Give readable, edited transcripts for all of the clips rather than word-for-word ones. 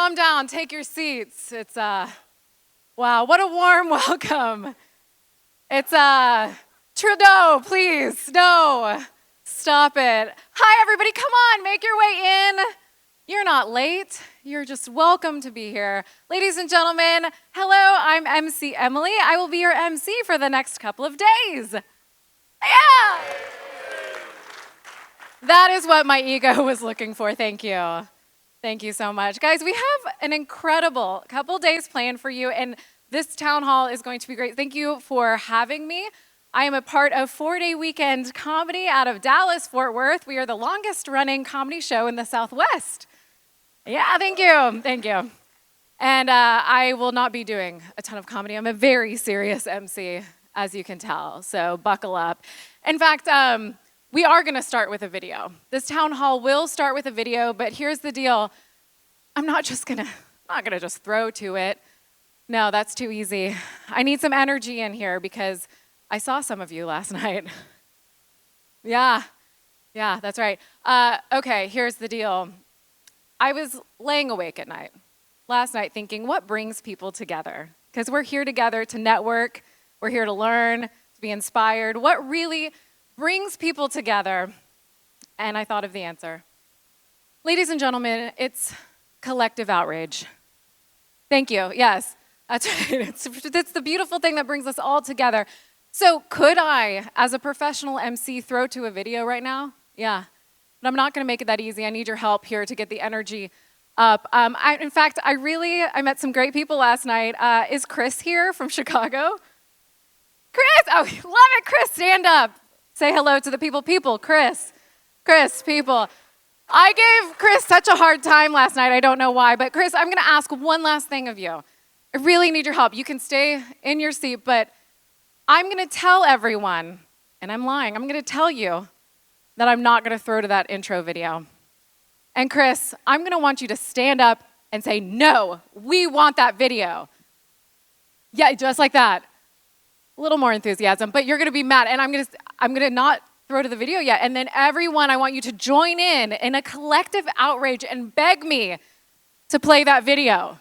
calm down, take your seats. It's, wow, what a warm welcome. It's, Trudeau, please, no, stop it. Hi, everybody, come on, make your way in. You're not late, you're just welcome to be here. Ladies and gentlemen, hello, I'm MC Emily. I will be your MC for the next couple of days. Yeah! That is what my ego was looking for, thank you. Thank you so much. Guys, we have an incredible couple days planned for you, and this town hall is going to be great. Thank you for having me. I am a part of 4-Day Weekend Comedy out of Dallas, Fort Worth. We are the longest running comedy show in the Southwest. Yeah, thank you, thank you. And I will not be doing a ton of comedy. I'm a very serious MC, as you can tell, so buckle up. In fact, we are gonna start with a video. This town hall will start with a video, but here's the deal. I'm not gonna just throw to it. No, that's too easy. I need some energy in here because I saw some of you last night. Yeah, that's right. Okay, here's the deal. I was laying awake at night last night thinking, what brings people together? Because we're here together to network, we're here to learn, to be inspired. What really brings people together? And I thought of the answer. Ladies and gentlemen, it's collective outrage. Thank you, yes, that's right. It's the beautiful thing that brings us all together. So could I, as a professional MC, throw to a video right now? Yeah, but I'm not gonna make it that easy. I need your help here to get the energy up. In fact, I met some great people last night. Is Chris here from Chicago? Chris, oh, love it, Chris, stand up. Say hello to the people, Chris, people. I gave Chris such a hard time last night, I don't know why, but Chris, I'm gonna ask one last thing of you. I really need your help. You can stay in your seat, but I'm gonna tell everyone, and I'm lying, I'm gonna tell you that I'm not gonna throw to that intro video. And Chris, I'm gonna want you to stand up and say, no, we want that video. Yeah, just like that. A little more enthusiasm, but you're gonna be mad, and I'm gonna not throw to the video yet, and then everyone, I want you to join in a collective outrage and beg me to play that video.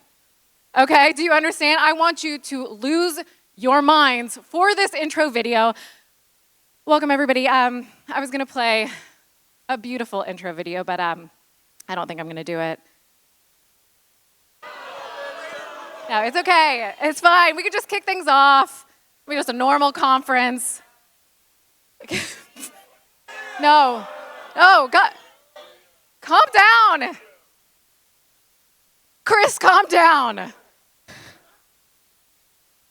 Okay, do you understand? I want you to lose your minds for this intro video. Welcome everybody. I was gonna play a beautiful intro video, but I don't think I'm gonna do it. No, it's okay, it's fine. We could just kick things off. We're just a normal conference. No, God, calm down. Chris, calm down.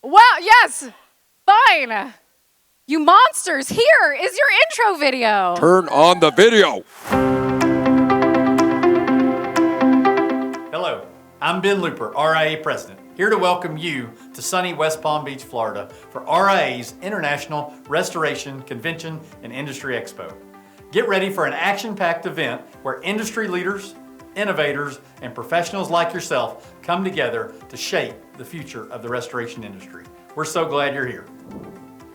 Wow, yes, fine. You monsters, here is your intro video. Turn on the video. Hello, I'm Ben Looper, RIA President, here to welcome you to sunny West Palm Beach, Florida for RIA's International Restoration Convention and Industry Expo. Get ready for an action-packed event where industry leaders, innovators, and professionals like yourself come together to shape the future of the restoration industry. We're so glad you're here.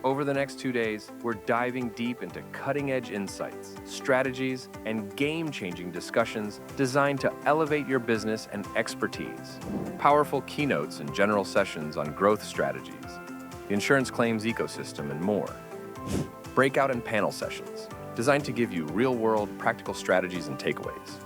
Over the next 2 days, we're diving deep into cutting-edge insights, strategies, and game-changing discussions designed to elevate your business and expertise. Powerful keynotes and general sessions on growth strategies, the insurance claims ecosystem, and more. Breakout and panel sessions designed to give you real-world practical strategies and takeaways.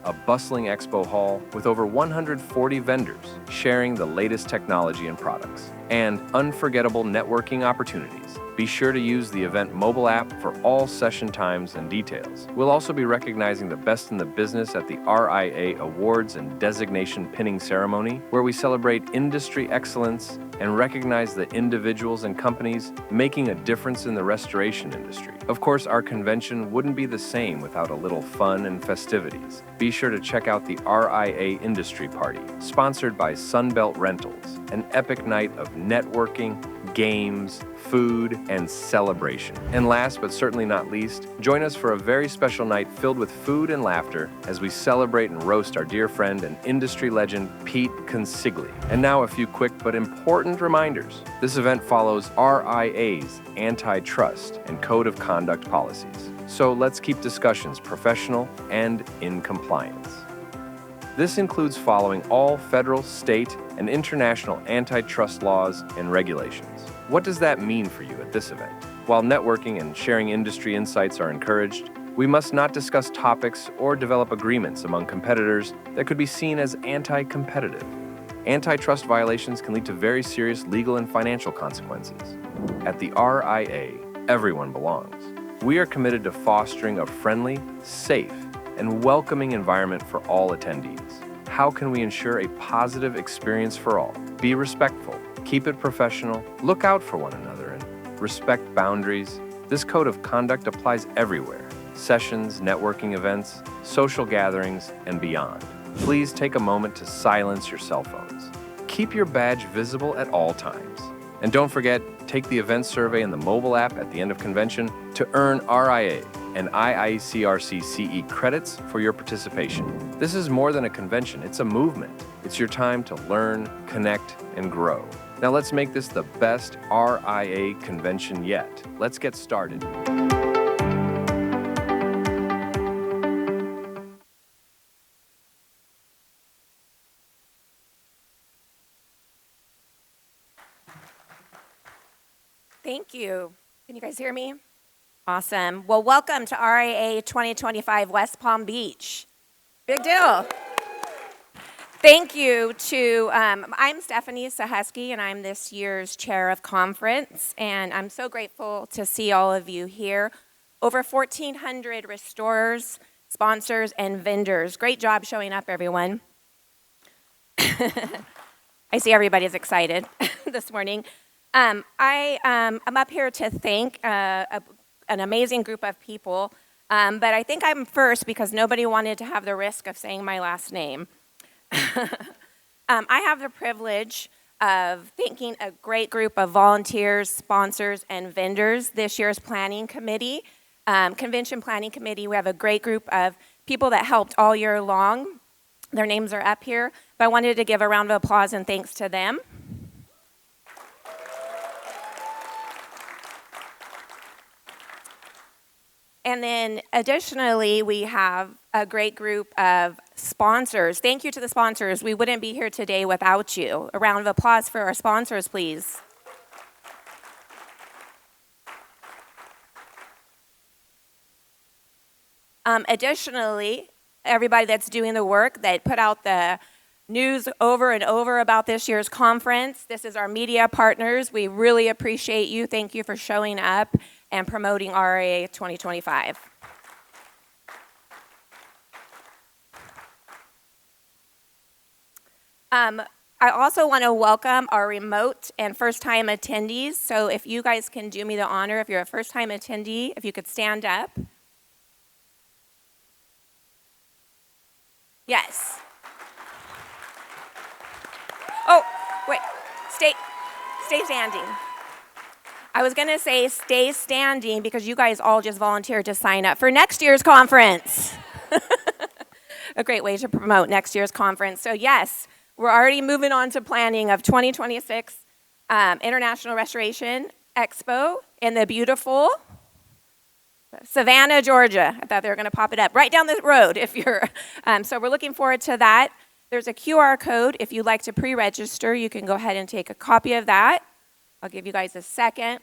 A bustling expo hall with over 140 vendors sharing the latest technology and products, and unforgettable networking opportunities. Be sure to use the event mobile app for all session times and details. We'll also be recognizing the best in the business at the RIA Awards and Designation Pinning Ceremony, where we celebrate industry excellence and recognize the individuals and companies making a difference in the restoration industry. Of course, our convention wouldn't be the same without a little fun and festivities. Be sure to check out the RIA Industry Party, sponsored by Sunbelt Rentals, an epic night of networking, games, food, and celebration. And last but certainly not least, join us for a very special night filled with food and laughter as we celebrate and roast our dear friend and industry legend, Pete Consigli. And now a few quick but important reminders. This event follows RIA's antitrust and code of conduct policies. So let's keep discussions professional and in compliance. This includes following all federal, state, and international antitrust laws and regulations. What does that mean for you at this event? While networking and sharing industry insights are encouraged, we must not discuss topics or develop agreements among competitors that could be seen as anti-competitive. Antitrust violations can lead to very serious legal and financial consequences. At the RIA, everyone belongs. We are committed to fostering a friendly, safe, and welcoming environment for all attendees. How can we ensure a positive experience for all? Be respectful, keep it professional, look out for one another, and respect boundaries. This code of conduct applies everywhere. Sessions, networking events, social gatherings, and beyond. Please take a moment to silence your cell phones. Keep your badge visible at all times. And don't forget, take the event survey in the mobile app at the end of convention to earn RIA and IICRC CE credits for your participation. This is more than a convention, it's a movement. It's your time to learn, connect, and grow. Now let's make this the best RIA convention yet. Let's get started. Thank you. Can you guys hear me? Awesome. Well, welcome to RIA 2025 West Palm Beach. Big deal. Thank you to, I'm Stephanie Sahusky, and I'm this year's chair of conference, and I'm so grateful to see all of you here. Over 1,400 restorers, sponsors, and vendors. Great job showing up, everyone. I see everybody's excited this morning. I'm up here to thank an amazing group of people, but I think I'm first because nobody wanted to have the risk of saying my last name. I have the privilege of thanking a great group of volunteers, sponsors, and vendors this year's planning committee, convention planning committee. We have a great group of people that helped all year long. Their names are up here, but I wanted to give a round of applause and thanks to them. And then additionally, we have a great group of sponsors. Thank you to the sponsors. We wouldn't be here today without you. A round of applause for our sponsors, please. Additionally, everybody that's doing the work that put out the news over and over about this year's conference. This is our media partners. We really appreciate you. Thank you for showing up and promoting RIA 2025. I also want to welcome our remote and first-time attendees. So if you guys can do me the honor, if you're a first-time attendee, if you could stand up. Yes. Oh, wait, stay standing. I was gonna say stay standing because you guys all just volunteered to sign up for next year's conference. A great way to promote next year's conference. So yes, we're already moving on to planning of 2026 International Restoration Expo in the beautiful Savannah, Georgia. I thought they were gonna pop it up right down the road if you're, so we're looking forward to that. There's a QR code. If you'd like to pre-register, you can go ahead and take a copy of that. I'll give you guys a second,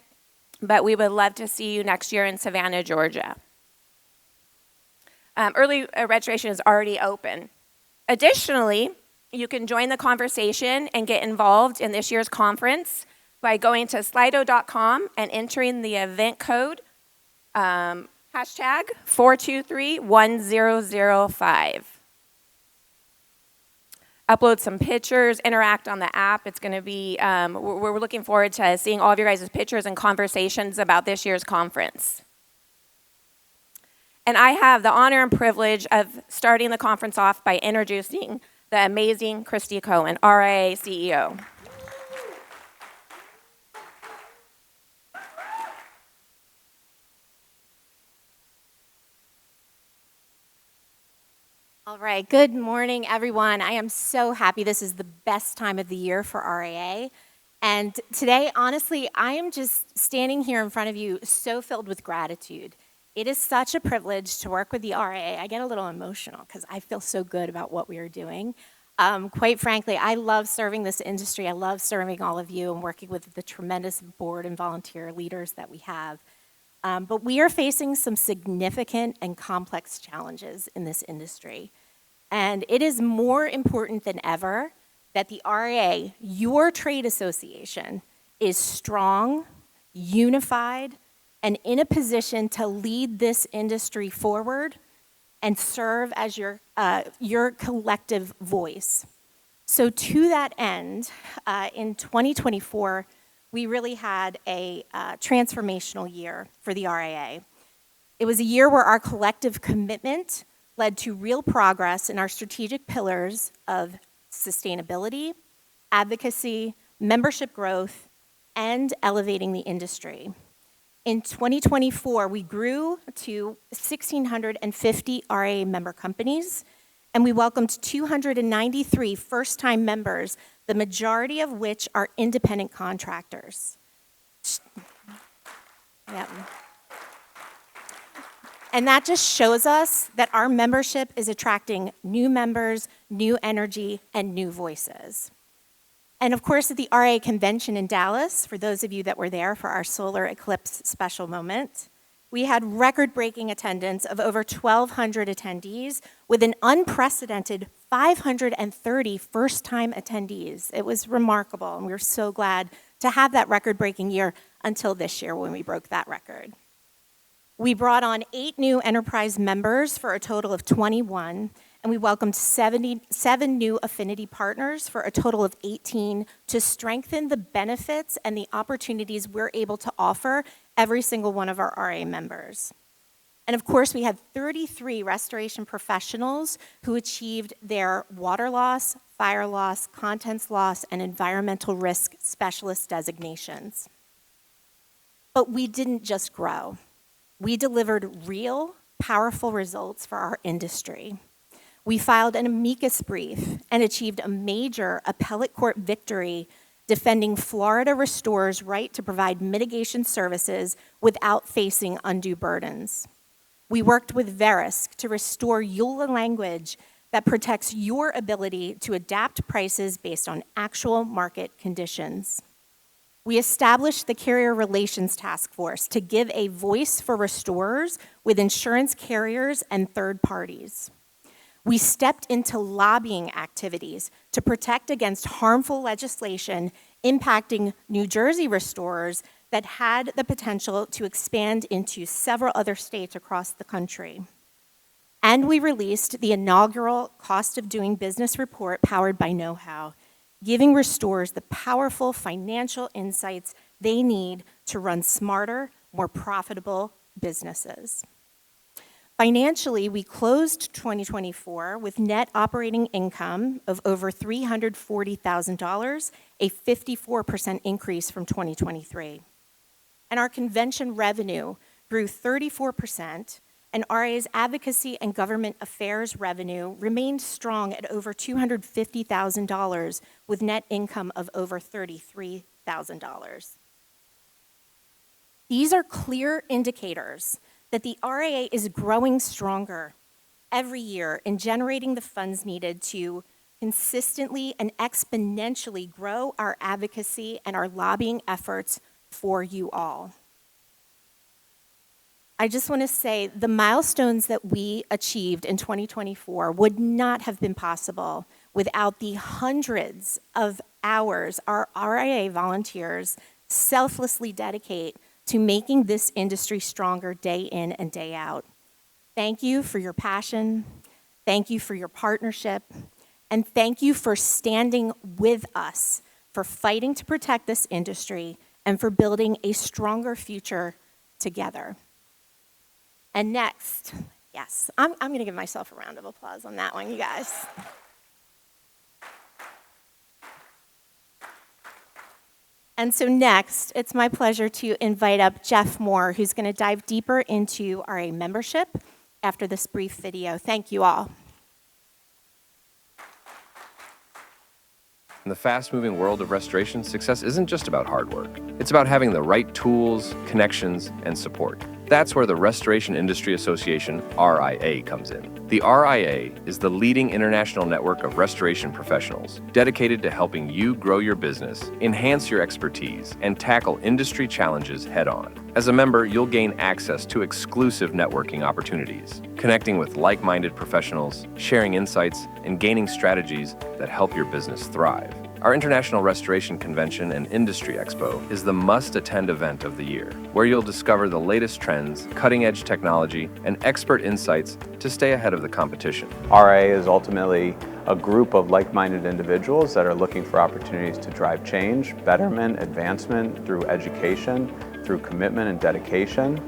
but we would love to see you next year in Savannah, Georgia. Early registration is already open. Additionally, you can join the conversation and get involved in this year's conference by going to slido.com and entering the event code, hashtag 4231005. Upload some pictures, interact on the app. It's going to be, we're looking forward to seeing all of your guys' pictures and conversations about this year's conference. And I have the honor and privilege of starting the conference off by introducing the amazing Christy Cohen, RIA CEO. All right, good morning, everyone. I am so happy. This is the best time of the year for RIA. And today, honestly, I am just standing here in front of you so filled with gratitude. It is such a privilege to work with the RIA. I get a little emotional because I feel so good about what we are doing. Quite frankly, I love serving this industry. I love serving all of you and working with the tremendous board and volunteer leaders that we have. But we are facing some significant and complex challenges in this industry. And it is more important than ever that the RIA, your trade association, is strong, unified, and in a position to lead this industry forward and serve as your collective voice. So to that end, in 2024, we really had a transformational year for the RIA. It was a year where our collective commitment led to real progress in our strategic pillars of sustainability, advocacy, membership growth, and elevating the industry. In 2024, we grew to 1,650 RIA member companies, and we welcomed 293 first-time members, the majority of which are independent contractors. Yep. And that just shows us that our membership is attracting new members, new energy, and new voices. And of course, at the RIA convention in Dallas, for those of you that were there for our solar eclipse special moment, we had record-breaking attendance of over 1,200 attendees with an unprecedented 530 first-time attendees. It was remarkable, and we were so glad to have that record-breaking year until this year when we broke that record. We brought on 8 new enterprise members for a total of 21, and we welcomed 77 new affinity partners for a total of 18 to strengthen the benefits and the opportunities we're able to offer every single one of our RIA members. And of course, we had 33 restoration professionals who achieved their water loss, fire loss, contents loss, and environmental risk specialist designations. But we didn't just grow. We delivered real, powerful results for our industry. We filed an amicus brief and achieved a major appellate court victory defending Florida Restor's right to provide mitigation services without facing undue burdens. We worked with Verisk to restore EULA language that protects your ability to adapt prices based on actual market conditions. We established the Carrier Relations Task Force to give a voice for restorers with insurance carriers and third parties. We stepped into lobbying activities to protect against harmful legislation impacting New Jersey restorers that had the potential to expand into several other states across the country. And we released the inaugural Cost of Doing Business report powered by Know How, giving restorers the powerful financial insights they need to run smarter, more profitable businesses. Financially, we closed 2024 with net operating income of over $340,000, a 54% increase from 2023. And our convention revenue grew 34%, and RIA's advocacy and government affairs revenue remained strong at over $250,000 with net income of over $33,000. These are clear indicators that the RIA is growing stronger every year in generating the funds needed to consistently and exponentially grow our advocacy and our lobbying efforts for you all. I just want to say the milestones that we achieved in 2024 would not have been possible without the hundreds of hours our RIA volunteers selflessly dedicate to making this industry stronger day in and day out. Thank you for your passion, thank you for your partnership, and thank you for standing with us, for fighting to protect this industry, and for building a stronger future together. And next, yes, I'm gonna give myself a round of applause on that one, you guys. And so next, it's my pleasure to invite up Jeff Moore, who's going to dive deeper into RIA membership after this brief video. Thank you all. In the fast-moving world of restoration, success isn't just about hard work. It's about having the right tools, connections, and support. That's where the Restoration Industry Association, RIA, comes in. The RIA is the leading international network of restoration professionals dedicated to helping you grow your business, enhance your expertise, and tackle industry challenges head-on. As a member, you'll gain access to exclusive networking opportunities, connecting with like-minded professionals, sharing insights, and gaining strategies that help your business thrive. Our International Restoration Convention and Industry Expo is the must-attend event of the year, where you'll discover the latest trends, cutting-edge technology, and expert insights to stay ahead of the competition. RIA is ultimately a group of like-minded individuals that are looking for opportunities to drive change, betterment, advancement through education, through commitment and dedication.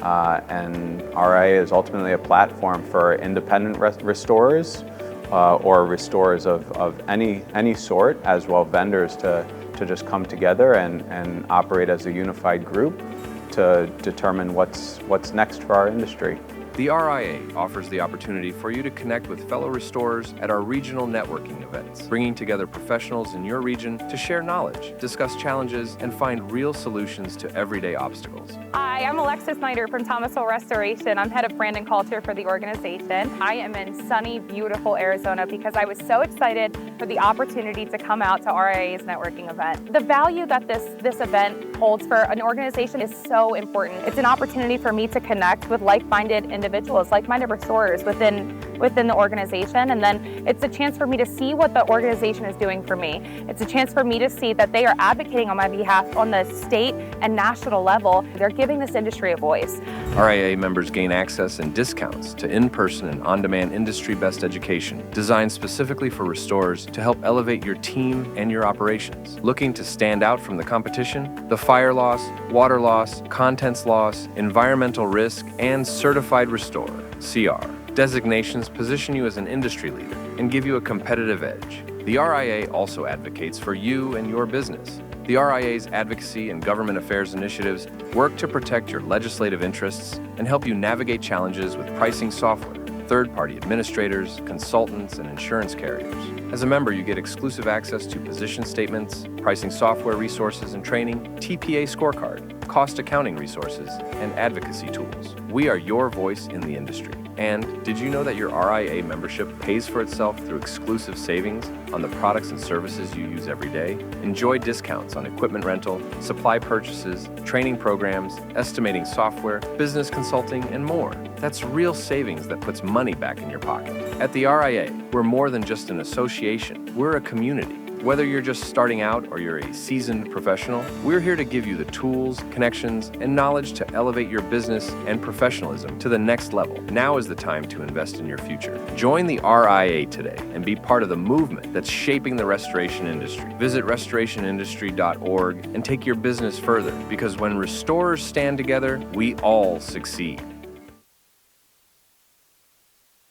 And RIA is ultimately a platform for independent restorers or restorers of any sort, as well vendors to just come together and operate as a unified group to determine what's next for our industry. The RIA offers the opportunity for you to connect with fellow restorers at our regional networking events, bringing together professionals in your region to share knowledge, discuss challenges, and find real solutions to everyday obstacles. Hi, I'm Alexis Snyder from Thomasville Restoration. I'm head of brand and culture for the organization. I am in sunny, beautiful Arizona because I was so excited for the opportunity to come out to RIA's networking event. The value that this event holds for an organization is so important. It's an opportunity for me to connect with like-minded individuals, like-minded restorers within the organization, and then it's a chance for me to see what the organization is doing for me. It's a chance for me to see that they are advocating on my behalf on the state and national level. They're giving this industry a voice. RIA members gain access and discounts to in-person and on-demand industry-best education designed specifically for restorers to help elevate your team and your operations. Looking to stand out from the competition? The fire loss, water loss, contents loss, environmental risk, and certified restorer, CR. Designations position you as an industry leader and give you a competitive edge. The RIA also advocates for you and your business. The RIA's advocacy and government affairs initiatives work to protect your legislative interests and help you navigate challenges with pricing software, third-party administrators, consultants, and insurance carriers. As a member, you get exclusive access to position statements, pricing software resources and training, TPA scorecard, cost accounting resources, and advocacy tools. We are your voice in the industry. And did you know that your RIA membership pays for itself through exclusive savings on the products and services you use every day? Enjoy discounts on equipment rental, supply purchases, training programs, estimating software, business consulting, and more. That's real savings that puts money back in your pocket. At the RIA, we're more than just an association. We're a community. Whether you're just starting out or you're a seasoned professional, we're here to give you the tools, connections, and knowledge to elevate your business and professionalism to the next level. Now is the time to invest in your future. Join the RIA today and be part of the movement that's shaping the restoration industry. Visit restorationindustry.org and take your business further, because when restorers stand together, we all succeed.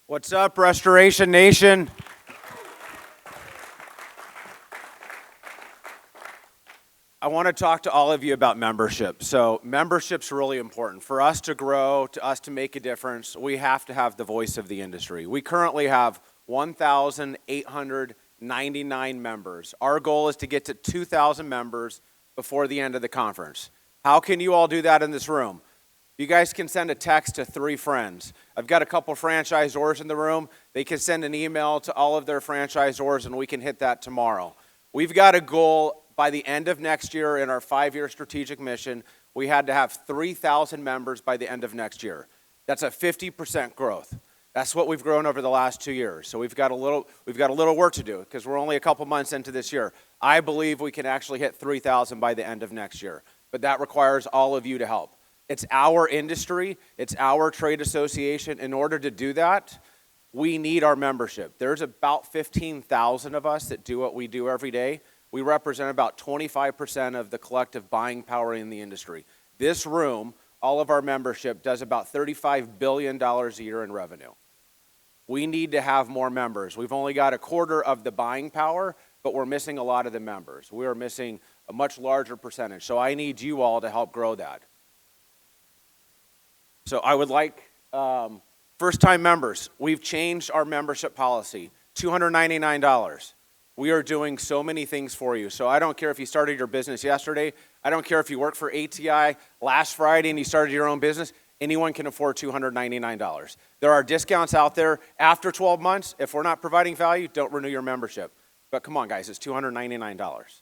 What's up, Restoration Nation? I want to talk to all of you about membership. So membership's really important. For us to grow, to us to make a difference, we have to have the voice of the industry. We currently have 1,899 members. Our goal is to get to 2,000 members before the end of the conference. How can you all do that in this room? You guys can send a text to 3 friends. I've got a couple franchisors in the room. They can send an email to all of their franchisors, and we can hit that tomorrow. We've got a goal by the end of next year in our 5-year strategic mission. We had to have 3,000 members by the end of next year. That's a 50% growth. That's what we've grown over the last 2 years. So we've got a little work to do because we're only a couple months into this year. I believe we can actually hit 3,000 by the end of next year, but that requires all of you to help. It's our industry, it's our trade association. In order to do that, we need our membership. There's about 15,000 of us that do what we do every day. We represent about 25% of the collective buying power in the industry. This room, all of our membership, does about $35 billion a year in revenue. We need to have more members. We've only got a quarter of the buying power, but we're missing a lot of the members. We are missing a much larger percentage. So I need you all to help grow that. So I would like first-time members. We've changed our membership policy, $299. We are doing so many things for you. So I don't care if you started your business yesterday. I don't care if you worked for ATI last Friday and you started your own business. Anyone can afford $299. There are discounts out there after 12 months. If we're not providing value, don't renew your membership. But come on, guys, it's $299.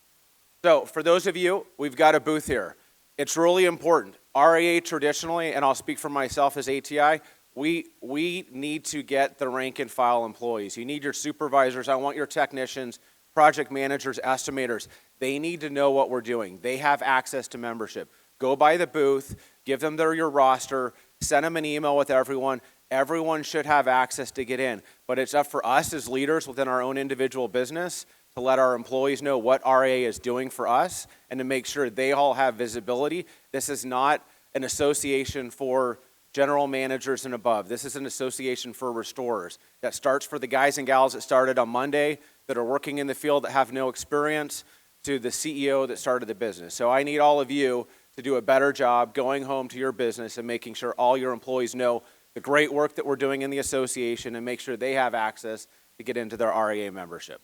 So for those of you, we've got a booth here. It's really important. RIA traditionally, and I'll speak for myself as ATI, we need to get the rank and file employees. You need your supervisors. I want your technicians, project managers, estimators. They need to know what we're doing. They have access to membership. Go by the booth, give them your roster, send them an email with everyone. Everyone should have access to get in. But it's up for us as leaders within our own individual business to let our employees know what RIA is doing for us and to make sure they all have visibility. This is not an association for general managers and above. This is an association for restorers that starts for the guys and gals that started on Monday that are working in the field that have no experience to the CEO that started the business. So I need all of you to do a better job going home to your business and making sure all your employees know the great work that we're doing in the association and make sure they have access to get into their RIA membership.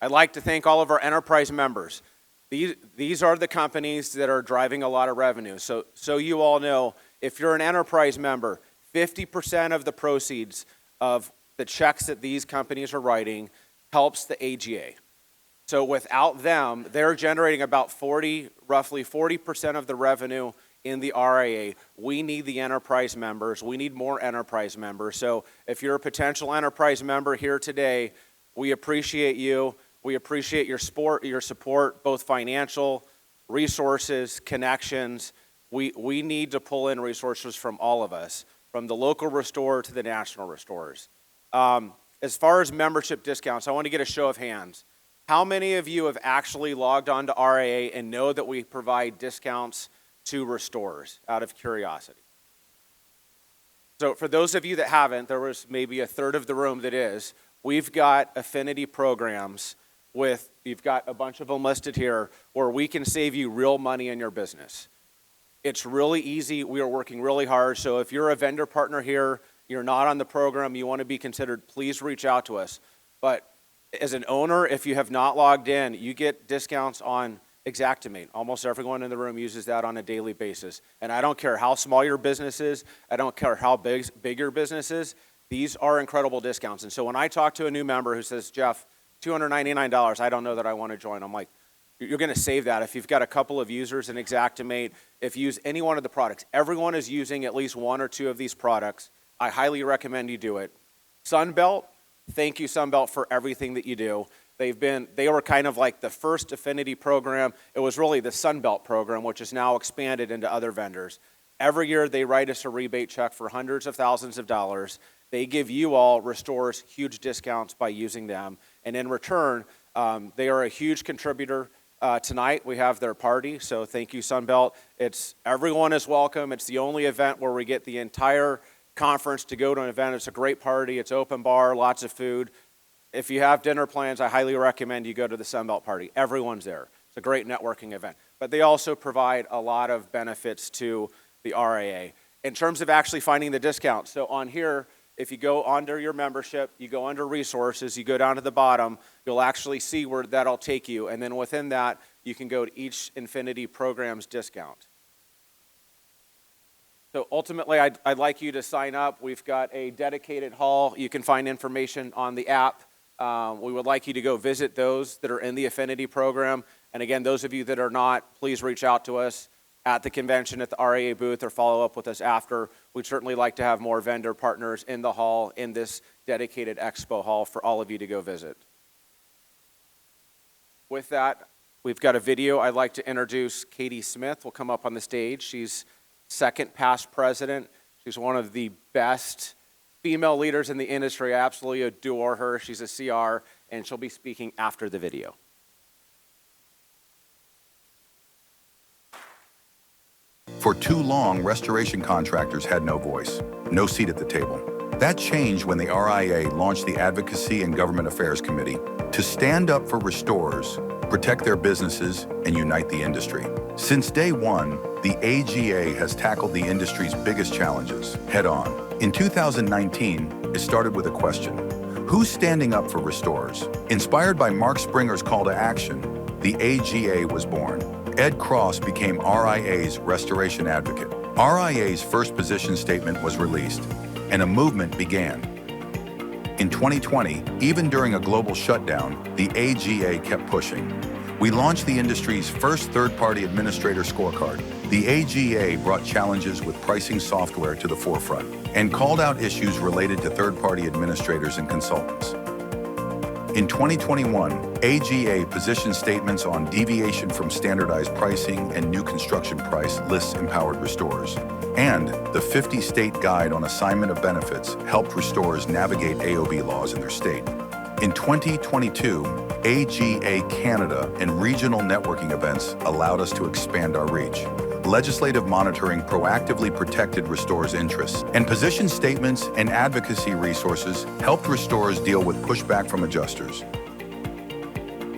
I'd like to thank all of our enterprise members. These are the companies that are driving a lot of revenue. So you all know, if you're an enterprise member, 50% of the proceeds of the checks that these companies are writing helps the AGA. So without them, they're generating about roughly 40% of the revenue in the RIA. We need the enterprise members. We need more enterprise members. So if you're a potential enterprise member here today, we appreciate you. We appreciate your support, both financial, resources, connections. We need to pull in resources from all of us, from the local restorer to the national restorers. As far as membership discounts, I want to get a show of hands. How many of you have actually logged on to RIA and know that we provide discounts to restorers, out of curiosity? So for those of you that haven't, there was maybe a third of the room that is, we've got affinity programs you've got a bunch of them listed here, where we can save you real money in your business. It's really easy. We are working really hard. So if you're a vendor partner here, you're not on the program, you want to be considered, please reach out to us. But as an owner, if you have not logged in, you get discounts on Xactimate. Almost everyone in the room uses that on a daily basis. And I don't care how small your business is, I don't care how big your business is, these are incredible discounts. And so when I talk to a new member who says, Jeff, $299, I don't know that I want to join, I'm like, you're going to save that. If you've got a couple of users in Xactimate, if you use any one of the products, everyone is using at least one or two of these products. I highly recommend you do it. Sunbelt, thank you Sunbelt for everything that you do. They were kind of like the first affinity program. It was really the Sunbelt program, which is now expanded into other vendors. Every year they write us a rebate check for hundreds of thousands of dollars. They give you all restorers huge discounts by using them. And in return, they are a huge contributor. Tonight we have their party, so thank you Sunbelt. Everyone is welcome. It's the only event where we get the entire conference to go to an event. It's a great party. It's open bar, lots of food. If you have dinner plans, I highly recommend you go to the Sunbelt party. Everyone's there. It's a great networking event. But they also provide a lot of benefits to the RIA. In terms of actually finding the discounts, so on here, if you go under your membership, you go under resources, you go down to the bottom, you'll actually see where that'll take you. And then within that, you can go to each Infinity program's discount. So ultimately, I'd like you to sign up. We've got a dedicated hall. You can find information on the app. We would like you to go visit those that are in the Affinity program. And again, those of you that are not, please reach out to us at the convention, at the RIA booth, or follow up with us after. We'd certainly like to have more vendor partners in the hall, in this dedicated expo hall for all of you to go visit. With that, we've got a video. I'd like to introduce Katie Smith. Will come up on the stage. She's second past president. She's one of the best female leaders in the industry. I absolutely adore her. She's a CR, and she'll be speaking after the video. For too long, restoration contractors had no voice, no seat at the table. That changed when the RIA launched the Advocacy and Government Affairs Committee to stand up for restorers, protect their businesses, and unite the industry. Since day one, the AGA has tackled the industry's biggest challenges head on. In 2019, it started with a question: who's standing up for restorers? Inspired by Mark Springer's call to action, the AGA was born. Ed Cross became RIA's restoration advocate. RIA's first position statement was released, and a movement began. In 2020, even during a global shutdown, the AGA kept pushing. We launched the industry's first third-party administrator scorecard. The AGA brought challenges with pricing software to the forefront and called out issues related to third-party administrators and consultants. In 2021, AGA position statements on deviation from standardized pricing and new construction price lists empowered restorers. And the 50-state guide on assignment of benefits helped restorers navigate AOB laws in their state. In 2022, AGA Canada and regional networking events allowed us to expand our reach. Legislative monitoring proactively protected restorers' interests, and position statements and advocacy resources helped restorers deal with pushback from adjusters.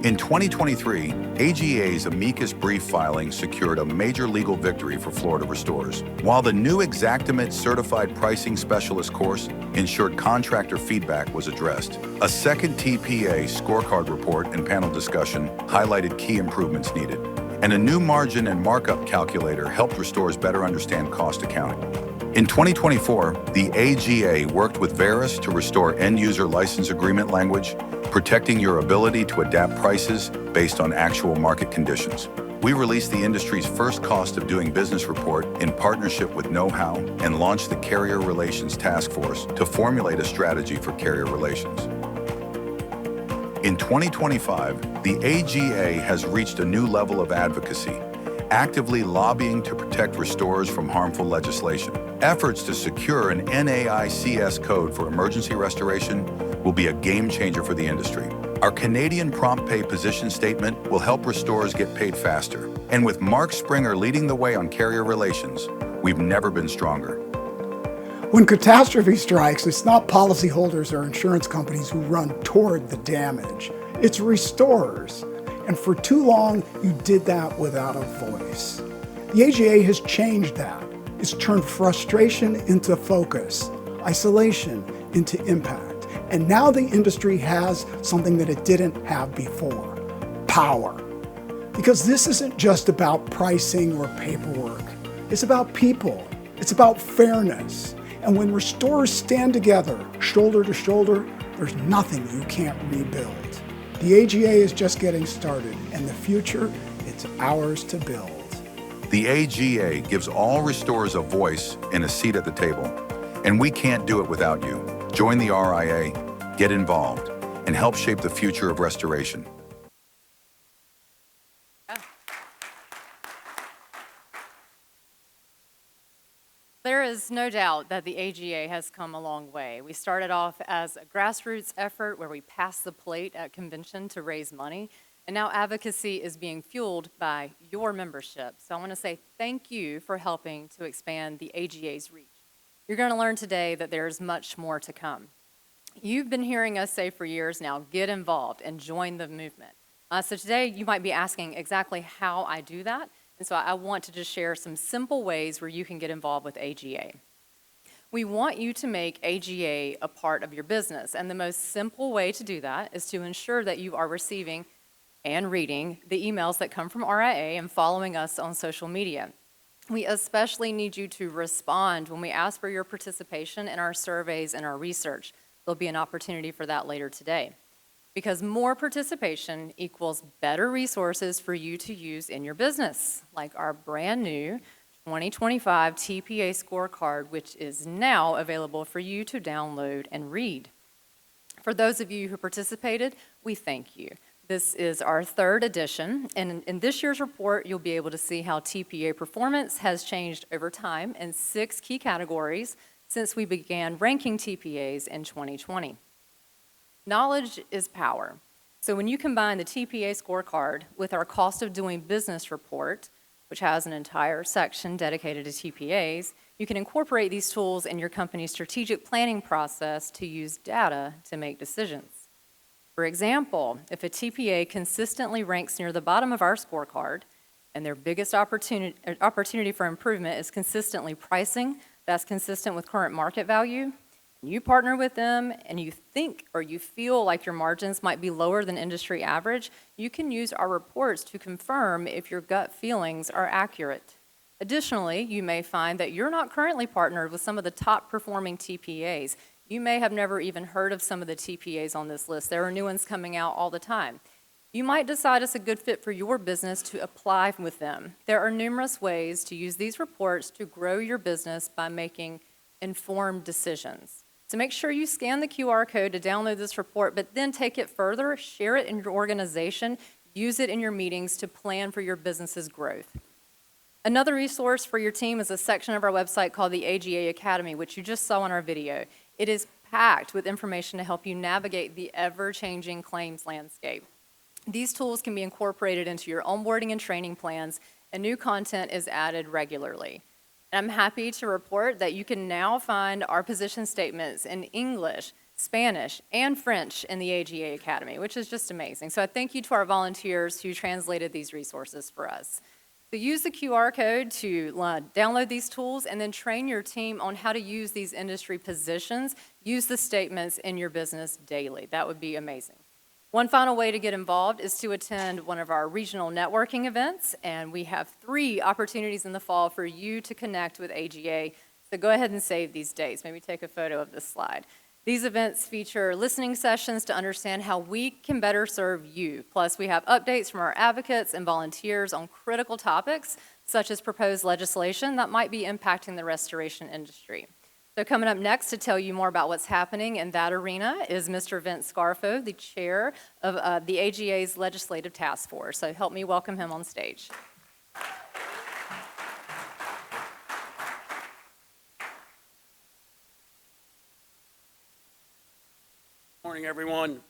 In 2023, AGA's amicus brief filing secured a major legal victory for Florida restorers, while the new Xactimate Certified Pricing Specialist course ensured contractor feedback was addressed. A second TPA scorecard report and panel discussion highlighted key improvements needed, and a new margin and markup calculator helped restorers better understand cost accounting. In 2024, the AGA worked with Veris to restore end-user license agreement language, protecting your ability to adapt prices based on actual market conditions. We released the industry's first cost of doing business report in partnership with Know-How and launched the Carrier Relations Task Force to formulate a strategy for carrier relations. In 2025, the AGA has reached a new level of advocacy, actively lobbying to protect restorers from harmful legislation. Efforts to secure an NAICS code for emergency restoration will be a game changer for the industry. Our Canadian prompt pay position statement will help restorers get paid faster. And with Mark Springer leading the way on carrier relations, we've never been stronger. When catastrophe strikes, it's not policyholders or insurance companies who run toward the damage. It's restorers. And for too long, you did that without a voice. The AGA has changed that. It's turned frustration into focus, isolation into impact. And now the industry has something that it didn't have before, power. Because this isn't just about pricing or paperwork. It's about people. It's about fairness. And when restorers stand together, shoulder to shoulder, there's nothing you can't rebuild. The AGA is just getting started, and the future, it's ours to build. The AGA gives all restorers a voice and a seat at the table, and we can't do it without you. Join the RIA, get involved, and help shape the future of restoration. There is no doubt that the AGA has come a long way. We started off as a grassroots effort where we passed the plate at convention to raise money, and now advocacy is being fueled by your membership. So I want to say thank you for helping to expand the AGA's reach. You're going to learn today that there's much more to come. You've been hearing us say for years now, get involved and join the movement. So today you might be asking exactly how I do that. And so I want to just share some simple ways where you can get involved with AGA. We want you to make AGA a part of your business, and the most simple way to do that is to ensure that you are receiving and reading the emails that come from RIA and following us on social media. We especially need you to respond when we ask for your participation in our surveys and our research. There'll be an opportunity for that later today. Because more participation equals better resources for you to use in your business, like our brand new 2025 TPA scorecard, which is now available for you to download and read. For those of you who participated, we thank you. This is our third edition, and in this year's report, you'll be able to see how TPA performance has changed over time in 6 key categories since we began ranking TPAs in 2020. Knowledge is power. So when you combine the TPA scorecard with our cost of doing business report, which has an entire section dedicated to TPAs, you can incorporate these tools in your company's strategic planning process to use data to make decisions. For example, if a TPA consistently ranks near the bottom of our scorecard and their biggest opportunity for improvement is consistently pricing that's consistent with current market value, you partner with them and you think or you feel like your margins might be lower than industry average, you can use our reports to confirm if your gut feelings are accurate. Additionally, you may find that you're not currently partnered with some of the top performing TPAs. You may have never even heard of some of the TPAs on this list. There are new ones coming out all the time. You might decide it's a good fit for your business to apply with them. There are numerous ways to use these reports to grow your business by making informed decisions. So make sure you scan the QR code to download this report, but then take it further, share it in your organization, use it in your meetings to plan for your business's growth. Another resource for your team is a section of our website called the AGA Academy, which you just saw in our video. It is packed with information to help you navigate the ever-changing claims landscape. These tools can be incorporated into your onboarding and training plans, and new content is added regularly. And I'm happy to report that you can now find our position statements in English, Spanish, and French in the AGA Academy, which is just amazing. So I thank you to our volunteers who translated these resources for us. So use the QR code to download these tools and then train your team on how to use these industry positions. Use the statements in your business daily. That would be amazing. One final way to get involved is to attend one of our regional networking events, and we have 3 opportunities in the fall for you to connect with AGA. So go ahead and save these dates. Maybe take a photo of this slide. These events feature listening sessions to understand how we can better serve you. Plus, we have updates from our advocates and volunteers on critical topics, such as proposed legislation that might be impacting the restoration industry. So coming up next to tell you more about what's happening in that arena is Mr. Vince Scarfo, the chair of the AGA's Legislative Task Force. So help me welcome him on stage. Morning, everyone.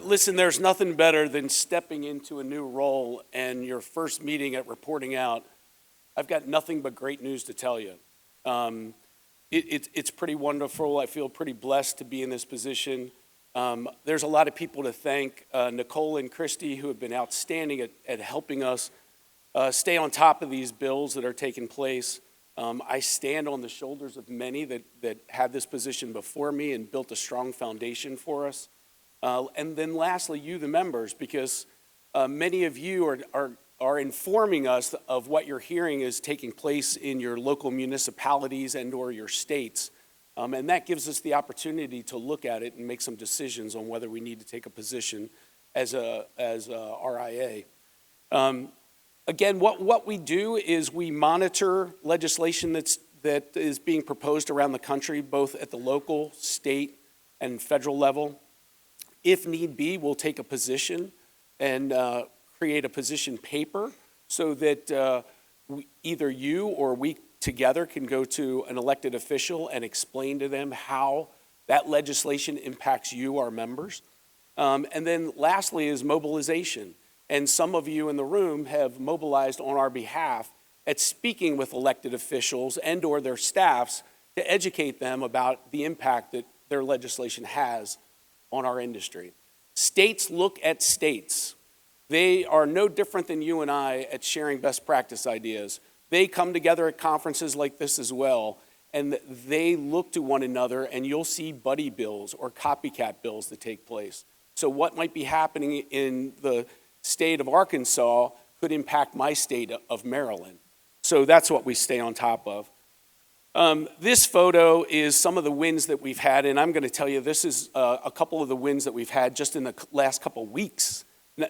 Listen, there's nothing better than stepping into a new role and your first meeting at reporting out. I've got nothing but great news to tell you. It's pretty wonderful. I feel pretty blessed to be in this position. There's a lot of people to thank. Nicole and Christy, who have been outstanding at helping us stay on top of these bills that are taking place. I stand on the shoulders of many that had this position before me and built a strong foundation for us. And then lastly, you, the members, because many of you are informing us of what you're hearing is taking place in your local municipalities and or your states. And that gives us the opportunity to look at it and make some decisions on whether we need to take a position as a RIA. Again, what we do is we monitor legislation that is being proposed around the country, both at the local, state, and federal level. If need be, we'll take a position and create a position paper so that either you or we together can go to an elected official and explain to them how that legislation impacts you, our members. And then lastly is mobilization. And some of you in the room have mobilized on our behalf at speaking with elected officials and or their staffs to educate them about the impact that their legislation has on our industry. States look at states. They are no different than you and I at sharing best practice ideas. They come together at conferences like this as well, and they look to one another, and you'll see buddy bills or copycat bills that take place. So what might be happening in the state of Arkansas could impact my state of Maryland. So that's what we stay on top of. This photo is some of the wins that we've had, and I'm going to tell you this is a couple of the wins that we've had just in the last couple of weeks,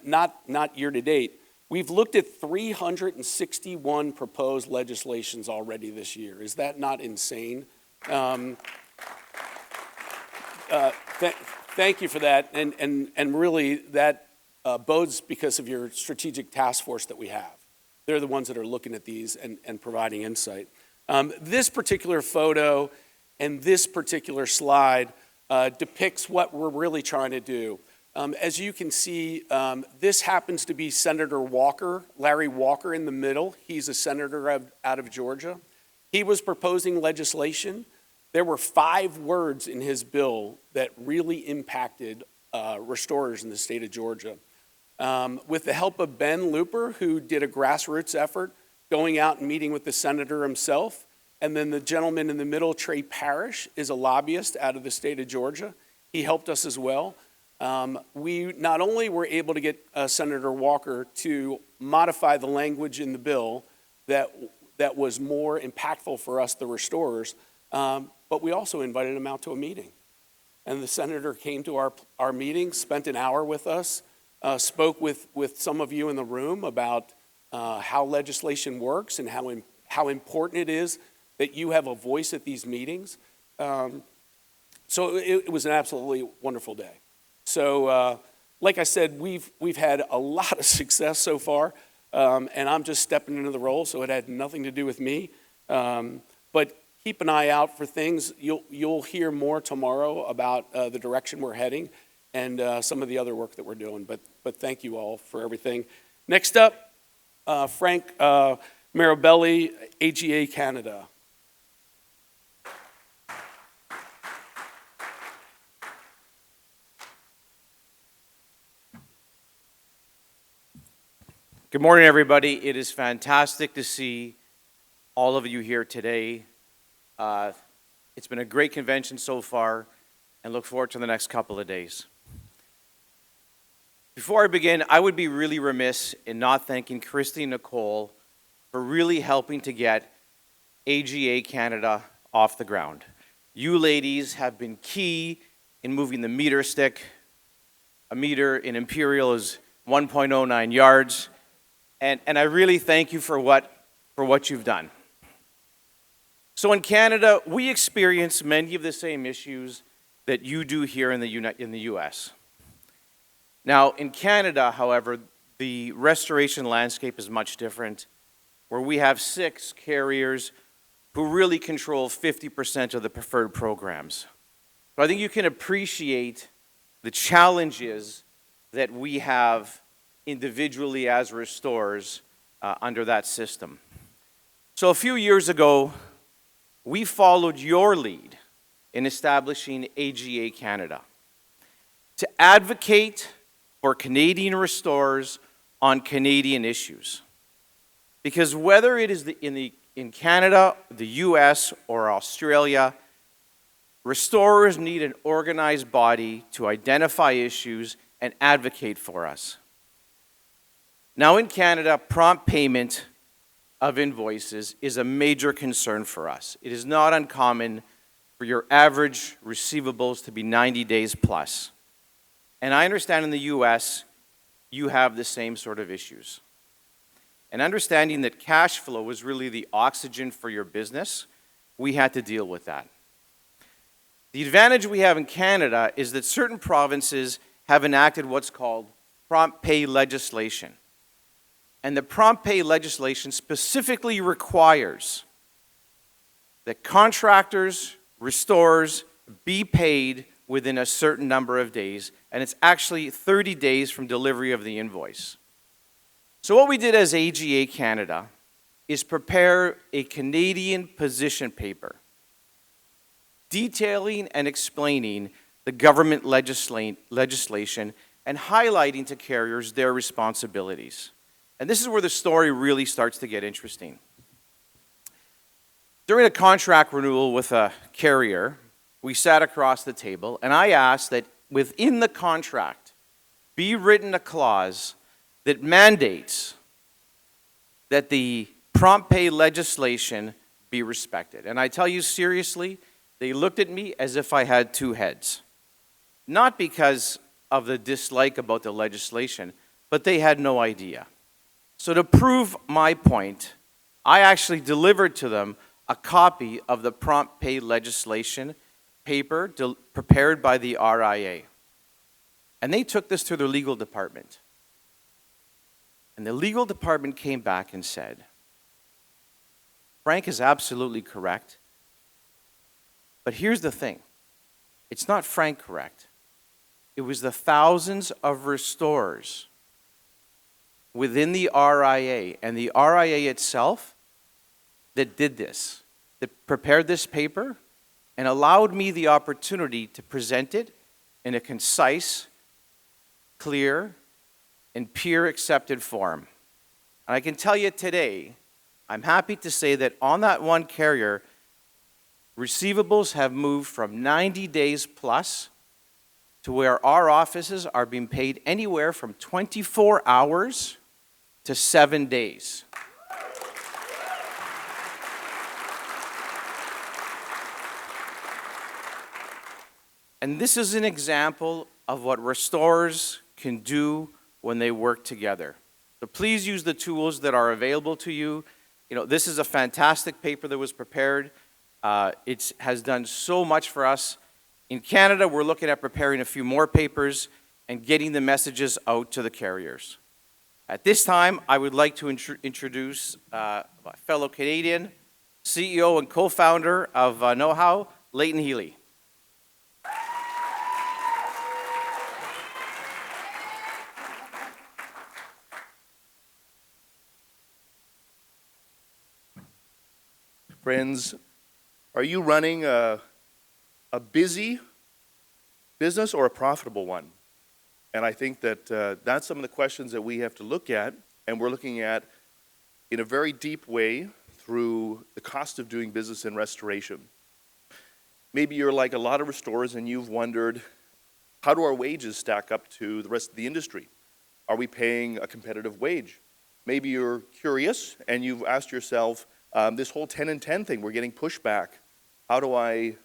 not year to date. We've looked at 361 proposed legislations already this year. Is that not insane? Thank you for that, and really that bodes because of your strategic task force that we have. They're the ones that are looking at these and providing insight. This particular photo and this particular slide depicts what we're really trying to do. As you can see, this happens to be Senator Walker, Larry Walker in the middle. He's a senator out of Georgia. He was proposing legislation. There were 5 words in his bill that really impacted restorers in the state of Georgia. With the help of Ben Looper, who did a grassroots effort, going out and meeting with the senator himself, and then the gentleman in the middle, Trey Parrish, is a lobbyist out of the state of Georgia. He helped us as well. We not only were able to get Senator Walker to modify the language in the bill that that was more impactful for us, the restorers, but we also invited them out to a meeting. And the senator came to our meeting, spent an hour with us, spoke with some of you in the room about how legislation works and how important it is that you have a voice at these meetings. So it was an absolutely wonderful day. So like I said, we've had a lot of success so far, and I'm just stepping into the role, so it had nothing to do with me. But keep an eye out for things. You'll hear more tomorrow about the direction we're heading and some of the other work that we're doing. But thank you all for everything. Next up, Frank Marabelli, AGA Canada. Good morning, everybody. It is fantastic to see all of you here today. It's been a great convention so far, and look forward to the next couple of days. Before I begin, I would be really remiss in not thanking Christy and Nicole for really helping to get AGA Canada off the ground. You ladies have been key in moving the meter stick. A meter in Imperial is 1.09 yards. And I really thank you for what you've done. So in Canada, we experience many of the same issues that you do here in the U.S. Now, in Canada, however, the restoration landscape is much different, where we have 6 carriers who really control 50% of the preferred programs. So I think you can appreciate the challenges that we have individually as restorers under that system. So a few years ago, we followed your lead in establishing AGA Canada to advocate for Canadian restorers on Canadian issues. Because whether it is in Canada, the US, or Australia, restorers need an organized body to identify issues and advocate for us. Now in Canada, prompt payment of invoices is a major concern for us. It is not uncommon for your average receivables to be 90 days plus. And I understand in the US, you have the same sort of issues. And understanding that cash flow is really the oxygen for your business, we had to deal with that. The advantage we have in Canada is that certain provinces have enacted what's called prompt pay legislation. And the prompt pay legislation specifically requires that contractors, restorers be paid within a certain number of days, and it's actually 30 days from delivery of the invoice. So what we did as AGA Canada is prepare a Canadian position paper detailing and explaining the government legislation and highlighting to carriers their responsibilities. And this is where the story really starts to get interesting. During a contract renewal with a carrier, we sat across the table, and I asked that within the contract be written a clause that mandates that the prompt pay legislation be respected. And I tell you seriously, they looked at me as if I had 2 heads. Not because of the dislike about the legislation, but they had no idea. So to prove my point, I actually delivered to them a copy of the prompt pay legislation paper prepared by the RIA. And they took this to their legal department. And the legal department came back and said, Frank is absolutely correct, but here's the thing. It's not Frank correct. It was the thousands of restorers within the RIA and the RIA itself that did this, that prepared this paper and allowed me the opportunity to present it in a concise, clear, and peer-accepted form. And I can tell you today, I'm happy to say that on that one carrier, receivables have moved from 90 days plus to where our offices are being paid anywhere from 24 hours to 7 days. And this is an example of what restorers can do when they work together. So please use the tools that are available to you. This is a fantastic paper that was prepared. It has done so much for us. In Canada, we're looking at preparing a few more papers and getting the messages out to the carriers. At this time, I would like to introduce my fellow Canadian, CEO and co-founder of Know-How, Leighton Healy. Friends, are you running a busy business or a profitable one? And I think that that's some of the questions that we have to look at, and we're looking at in a very deep way through the cost of doing business in restoration. Maybe you're like a lot of restorers and you've wondered, how do our wages stack up to the rest of the industry? Are we paying a competitive wage? Maybe you're curious and you've asked yourself, this whole 10 and 10 thing, we're getting pushback. How do I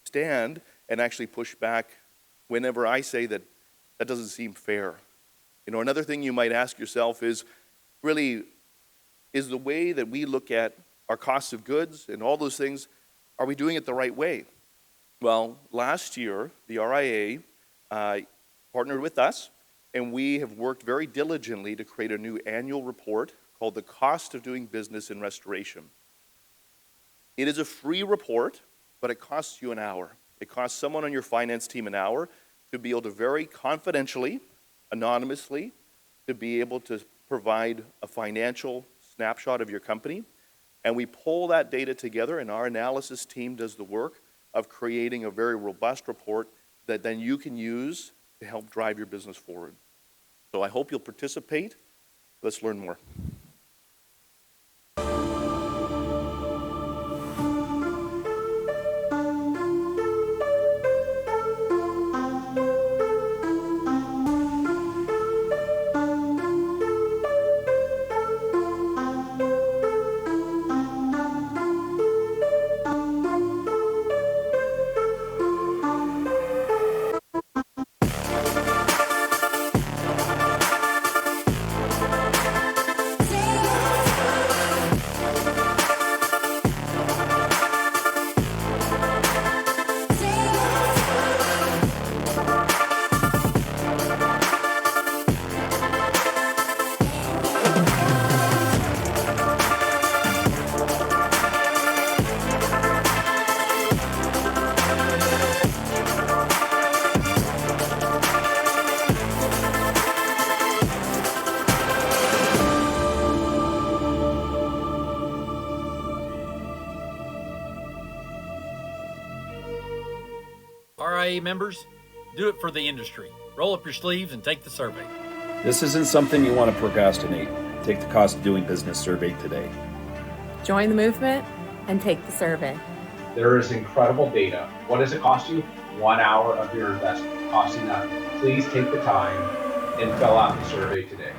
stand and actually push back whenever I say that that doesn't seem fair? Another thing you might ask yourself is, really, is the way that we look at our costs of goods and all those things, are we doing it the right way? Well, last year, the RIA partnered with us, and we have worked very diligently to create a new annual report called The Cost of Doing Business in Restoration. It is a free report, but it costs you an hour. It costs someone on your finance team an hour to be able to very confidentially, anonymously, to be able to provide a financial snapshot of your company. And we pull that data together, and our analysis team does the work of creating a very robust report that then you can use to help drive your business forward. So I hope you'll participate. Let's learn more. RIA members, do it for the industry. Roll up your sleeves and take the survey. This isn't something you want to procrastinate. Take the cost of doing business survey today. Join the movement and take the survey. There is incredible data. What does it cost you? 1 hour of your investment costing nothing. Please take the time and fill out the survey today.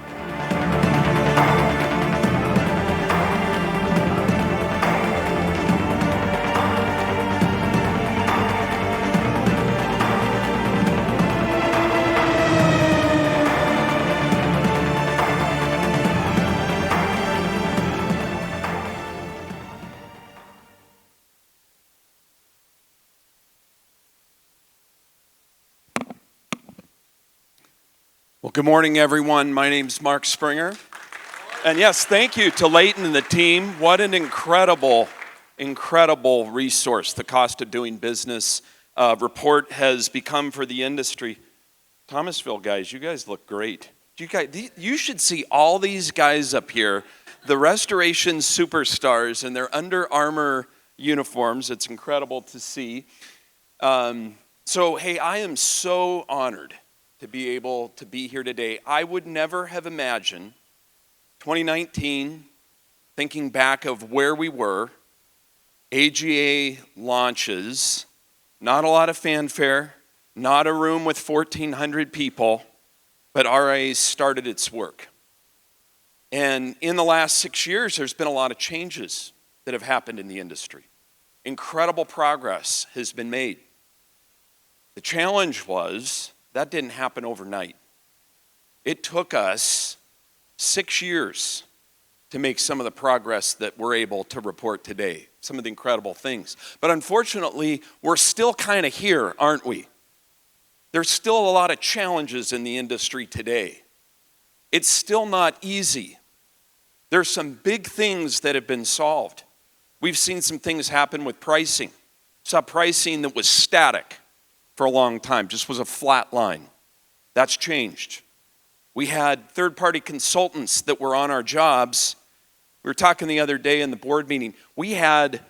Well, good morning, everyone. My name's Mark Springer. And yes, thank you to Leighton and the team. What an incredible, incredible resource the cost of doing business report has become for the industry. Thomasville guys, you guys look great. You should see all these guys up here, the restoration superstars in their Under Armour uniforms. It's incredible to see. So, hey, I am so honored to be able to be here today. I would never have imagined 2019, thinking back of where we were, AGA launches, not a lot of fanfare, not a room with 1,400 people, but RIA started its work. And in the last 6 years, there's been a lot of changes that have happened in the industry. Incredible progress has been made. The challenge was that didn't happen overnight. It took us 6 years to make some of the progress that we're able to report today, some of the incredible things. But unfortunately, we're still kind of here, aren't we? There's still a lot of challenges in the industry today. It's still not easy. There's some big things that have been solved. We've seen some things happen with pricing. Saw pricing that was static for a long time, just was a flat line. That's changed. We had third-party consultants that were on our jobs. We were talking the other day in the board meeting. We had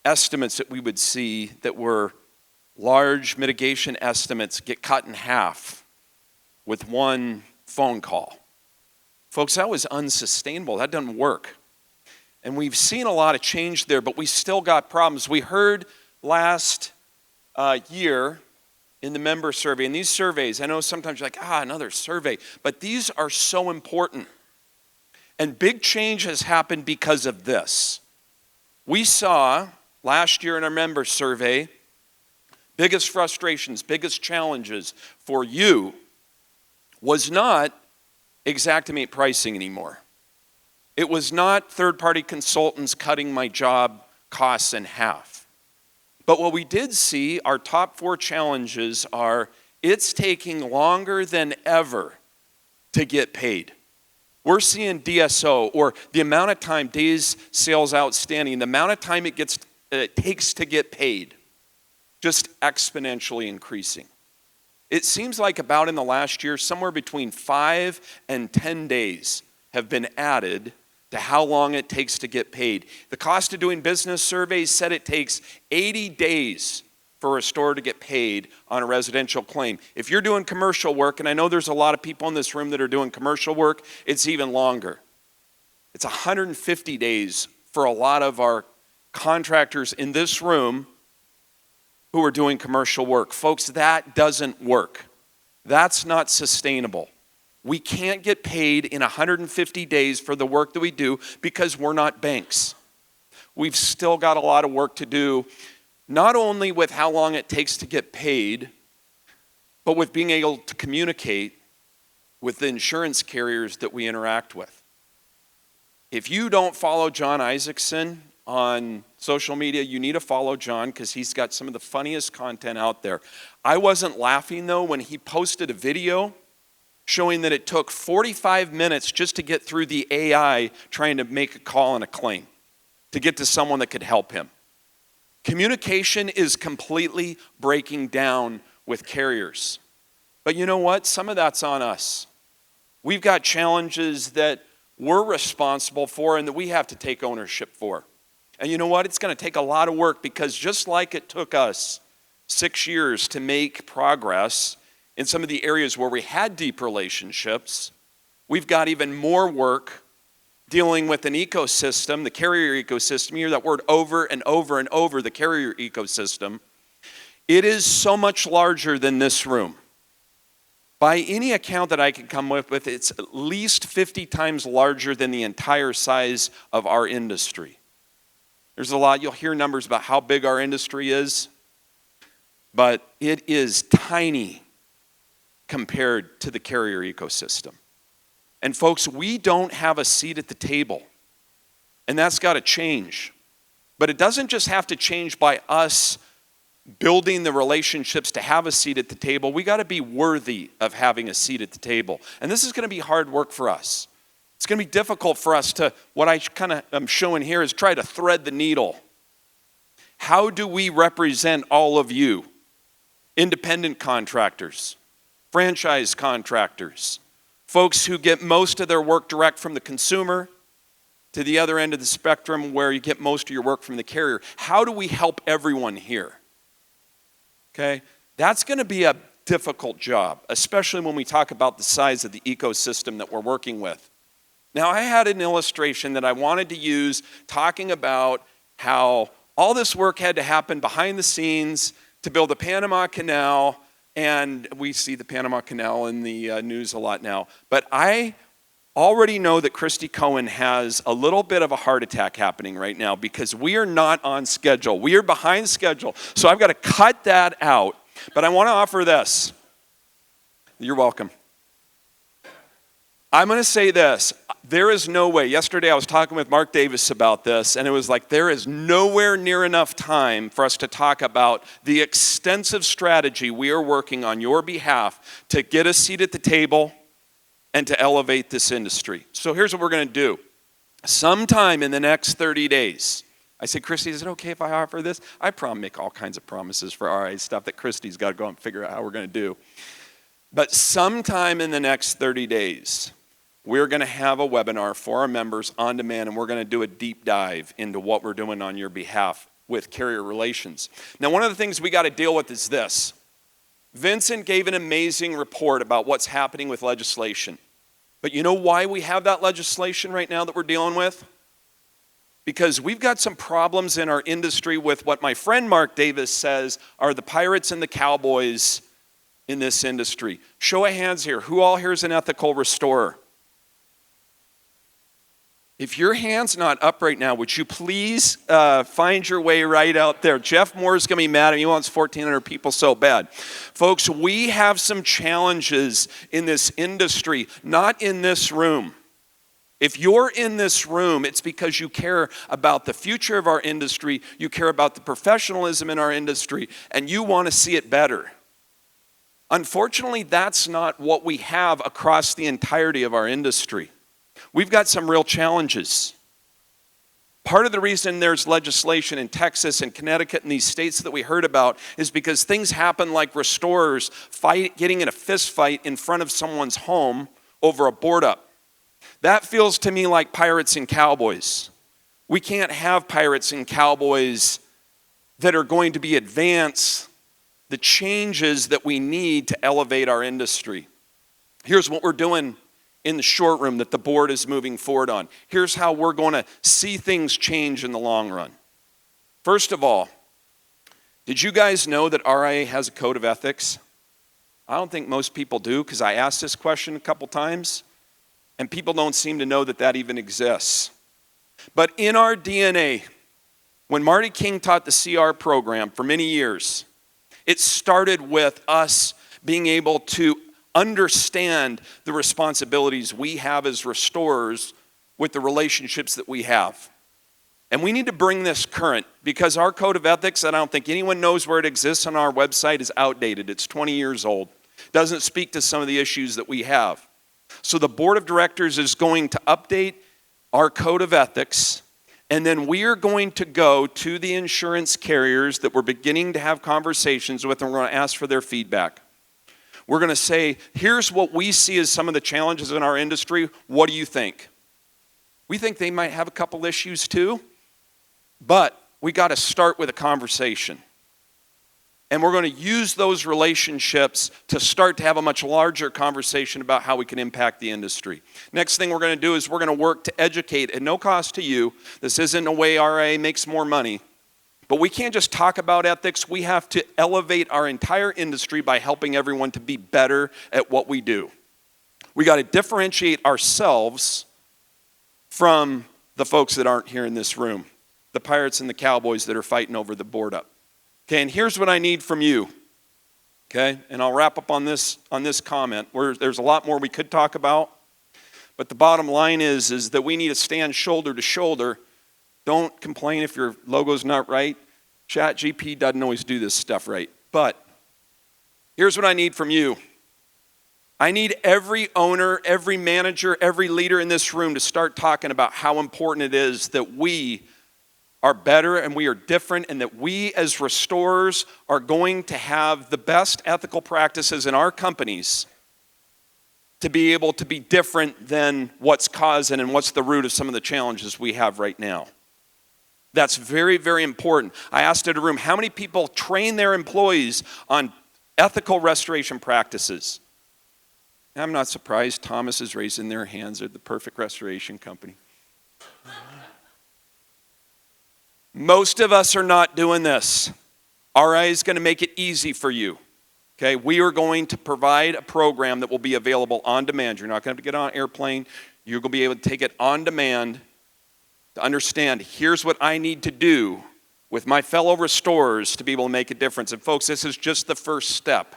estimates that we would see that were large mitigation estimates get cut in half with one phone call. Folks, that was unsustainable. That doesn't work. And we've seen a lot of change there, but we still got problems. We heard last year in the member survey, and these surveys, I know sometimes you're like, another survey, but these are so important. And big change has happened because of this. We saw last year in our member survey, biggest frustrations, biggest challenges for you was not Xactimate pricing anymore. It was not third-party consultants cutting my job costs in half. But what we did see, our top 4 challenges are, it's taking longer than ever to get paid. We're seeing DSO, or the amount of time, days sales outstanding, the amount of time it takes to get paid, just exponentially increasing. It seems like about in the last year, somewhere between 5 and 10 days have been added to how long it takes to get paid. The cost of doing business surveys said it takes 80 days for a store to get paid on a residential claim. If you're doing commercial work, and I know there's a lot of people in this room that are doing commercial work, it's even longer. It's 150 days for a lot of our contractors in this room who are doing commercial work. Folks, that doesn't work. That's not sustainable. We can't get paid in 150 days for the work that we do because we're not banks. We've still got a lot of work to do, not only with how long it takes to get paid, but with being able to communicate with the insurance carriers that we interact with. If you don't follow John Isaacson on social media, you need to follow John because he's got some of the funniest content out there. I wasn't laughing though when he posted a video showing that it took 45 minutes just to get through the AI trying to make a call on a claim, to get to someone that could help him. Communication is completely breaking down with carriers. But you know what? Some of that's on us. We've got challenges that we're responsible for and that we have to take ownership for. And you know what? It's going to take a lot of work because just like it took us 6 years to make progress in some of the areas where we had deep relationships, we've got even more work dealing with an ecosystem, the carrier ecosystem. You hear that word over and over and over, the carrier ecosystem. It is so much larger than this room. By any account that I can come up with, it's at least 50 times larger than the entire size of our industry. There's a lot, you'll hear numbers about how big our industry is, but it is tiny compared to the carrier ecosystem. And folks, we don't have a seat at the table, and that's got to change. But it doesn't just have to change by us building the relationships to have a seat at the table. We got to be worthy of having a seat at the table. And this is going to be hard work for us. It's going to be difficult for us to, what I kind of am showing here is try to thread the needle. How do we represent all of you? Independent contractors, franchise contractors, folks who get most of their work direct from the consumer, to the other end of the spectrum where you get most of your work from the carrier. How do we help everyone here? Okay, that's going to be a difficult job, especially when we talk about the size of the ecosystem that we're working with. Now, I had an illustration that I wanted to use talking about how all this work had to happen behind the scenes to build the Panama Canal, and we see the Panama Canal in the news a lot now. But I already know that Christy Cohen has a little bit of a heart attack happening right now because we are not on schedule. We are behind schedule. So I've got to cut that out. But I want to offer this. You're welcome. I'm going to say this. There is no way. Yesterday I was talking with Mark Davis about this, and it was like there is nowhere near enough time for us to talk about the extensive strategy we are working on your behalf to get a seat at the table and to elevate this industry. So here's what we're going to do. Sometime in the next 30 days, I said, Christy, is it okay if I offer this? I make all kinds of promises for RIA stuff that Christy's got to go and figure out how we're going to do. But sometime in the next 30 days, we're going to have a webinar for our members on demand, and we're going to do a deep dive into what we're doing on your behalf with carrier relations. Now, one of the things we got to deal with is this. Vincent gave an amazing report about what's happening with legislation. But you know why we have that legislation right now that we're dealing with? Because we've got some problems in our industry with what my friend Mark Davis says are the pirates and the cowboys in this industry. Show of hands here. Who all here is an ethical restorer? If your hand's not up right now, would you please find your way right out there? Jeff Moore's going to be mad at me. He wants 1,400 people so bad. Folks, we have some challenges in this industry, not in this room. If you're in this room, it's because you care about the future of our industry, you care about the professionalism in our industry, and you want to see it better. Unfortunately, that's not what we have across the entirety of our industry. We've got some real challenges. Part of the reason there's legislation in Texas and Connecticut and these states that we heard about is because things happen like restorers getting in a fist fight in front of someone's home over a board up. That feels to me like pirates and cowboys. We can't have pirates and cowboys that are going to be advance the changes that we need to elevate our industry. Here's what we're doing in the short room that the board is moving forward on. Here's how we're going to see things change in the long run. First of all, did you guys know that RIA has a code of ethics? I don't think most people do, because I asked this question a couple times, and people don't seem to know that that even exists. But in our DNA, when Marty King taught the CR program for many years, it started with us being able to understand the responsibilities we have as restorers with the relationships that we have. And we need to bring this current, because our code of ethics, and I don't think anyone knows where it exists on our website, is outdated. It's 20 years old. Doesn't speak to some of the issues that we have. So the board of directors is going to update our code of ethics, and then we are going to go to the insurance carriers that we're beginning to have conversations with, and we're going to ask for their feedback. We're going to say, here's what we see as some of the challenges in our industry. What do you think? We think they might have a couple issues too, but we got to start with a conversation. And we're going to use those relationships to start to have a much larger conversation about how we can impact the industry. Next thing we're going to do is we're going to work to educate at no cost to you. This isn't a way RIA makes more money. But we can't just talk about ethics. We have to elevate our entire industry by helping everyone to be better at what we do. We got to differentiate ourselves from the folks that aren't here in this room, the pirates and the cowboys that are fighting over the board up. Okay, and here's what I need from you. Okay, and I'll wrap up on this comment. There's a lot more we could talk about, but the bottom line is that we need to stand shoulder to shoulder. Don't complain if your logo's not right. ChatGPT doesn't always do this stuff right. But here's what I need from you. I need every owner, every manager, every leader in this room to start talking about how important it is that we are better and we are different, and that we as restorers are going to have the best ethical practices in our companies to be able to be different than what's causing and what's the root of some of the challenges we have right now. That's very, very important. I asked at a room, how many people train their employees on ethical restoration practices? I'm not surprised Thomas is raising their hands. They're the perfect restoration company. Most of us are not doing this. RIA is going to make it easy for you. Okay, we are going to provide a program that will be available on demand. You're not going to have to get on an airplane. You're going to be able to take it on demand to understand, here's what I need to do with my fellow restorers to be able to make a difference. And folks, this is just the first step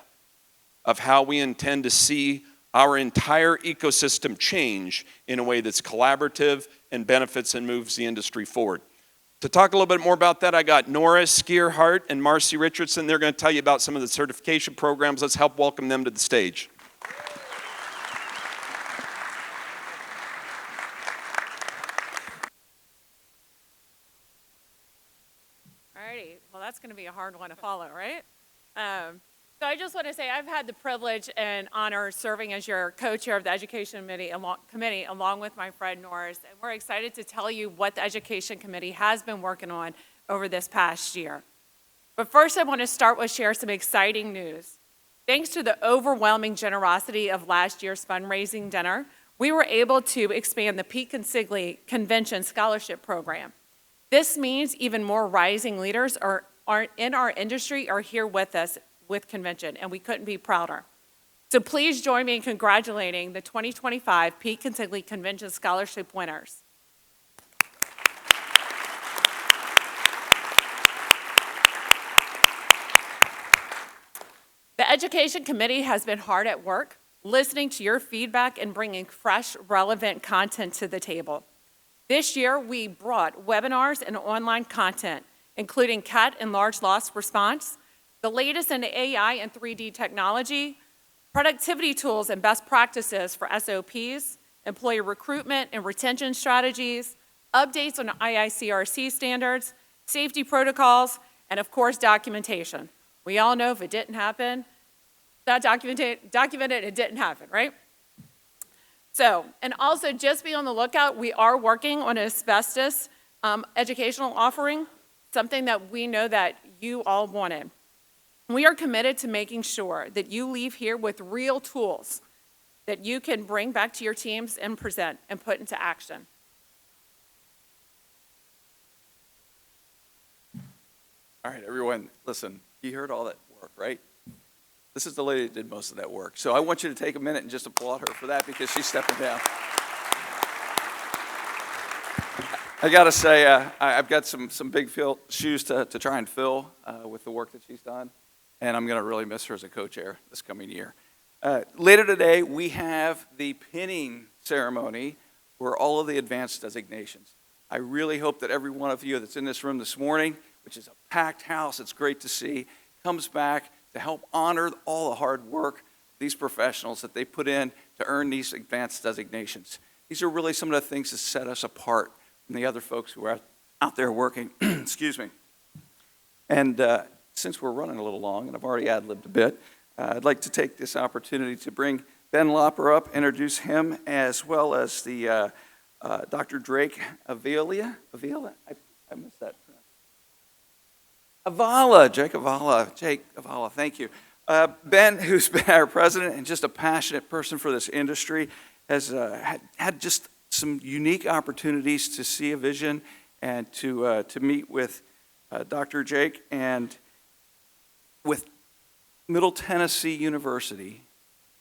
of how we intend to see our entire ecosystem change in a way that's collaborative and benefits and moves the industry forward. To talk a little bit more about that, I got Nora Skierhart and Marcy Richardson. They're going to tell you about some of the certification programs. Let's help welcome them to the stage. Alrighty, well that's going to be a hard one to follow, right? So I just want to say I've had the privilege and honor serving as your co-chair of the Education Committee along with my friend Norris, and we're excited to tell you what the Education Committee has been working on over this past year. But first I want to start with share some exciting news. Thanks to the overwhelming generosity of last year's fundraising dinner, we were able to expand the Pete Consigli Convention Scholarship Program. This means even more rising leaders are in our industry are here with us with Convention, and we couldn't be prouder. So please join me in congratulating the 2025 Pete Consigli Convention Scholarship winners. The Education Committee has been hard at work, listening to your feedback and bringing fresh, relevant content to the table. This year, we brought webinars and online content, including CAT and large loss response, the latest in AI and 3D technology, productivity tools and best practices for SOPs, employee recruitment and retention strategies, updates on IICRC standards, safety protocols, and of course, documentation. We all know if it didn't happen, that documented it didn't happen, right? So, and also just be on the lookout, we are working on an asbestos educational offering, something that we know that you all wanted. We are committed to making sure that you leave here with real tools that you can bring back to your teams and present and put into action. All right, everyone, listen, you heard all that work, right? This is the lady that did most of that work. So I want you to take a minute and just applaud her for that because she's stepping down. I got to say, I've got some big shoes to try and fill with the work that she's done. And I'm going to really miss her as a co-chair this coming year. Later today, we have the pinning ceremony for all of the advanced designations. I really hope that every one of you that's in this room this morning, which is a packed house, it's great to see, comes back to help honor all the hard work these professionals that they put in to earn these advanced designations. These are really some of the things that set us apart from the other folks who are out there working. Excuse me. And since we're running a little long, and I've already ad-libbed a bit, I'd like to take this opportunity to bring Ben Lopper up, introduce him, as well as the Dr. Drake Avila? I missed that. Jake Avala, thank you. Ben, who's been our president and just a passionate person for this industry, has had just some unique opportunities to see a vision and to meet with Dr. Jake, and with Middle Tennessee University,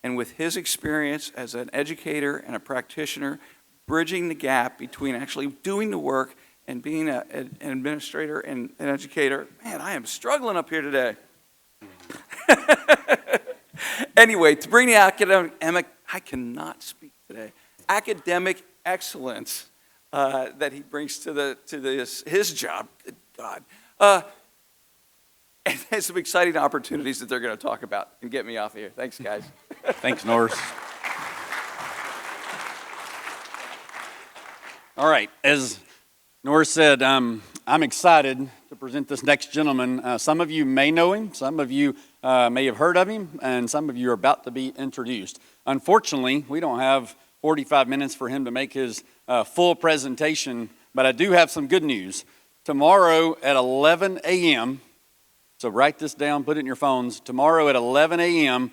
and with his experience as an educator and a practitioner, bridging the gap between actually doing the work and being an administrator and an educator. Man, I am struggling up here today. Anyway, to bring the I cannot speak today, academic excellence that he brings to his job, good God. And there's some exciting opportunities that they're going to talk about and get me off of here. Thanks, guys. Thanks, Norris. All right, as Norris said, I'm excited to present this next gentleman. Some of you may know him, some of you may have heard of him, and some of you are about to be introduced. Unfortunately, we don't have 45 minutes for him to make his full presentation, but I do have some good news. Tomorrow at 11 a.m., so write this down, put it in your phones. Tomorrow at 11 a.m.,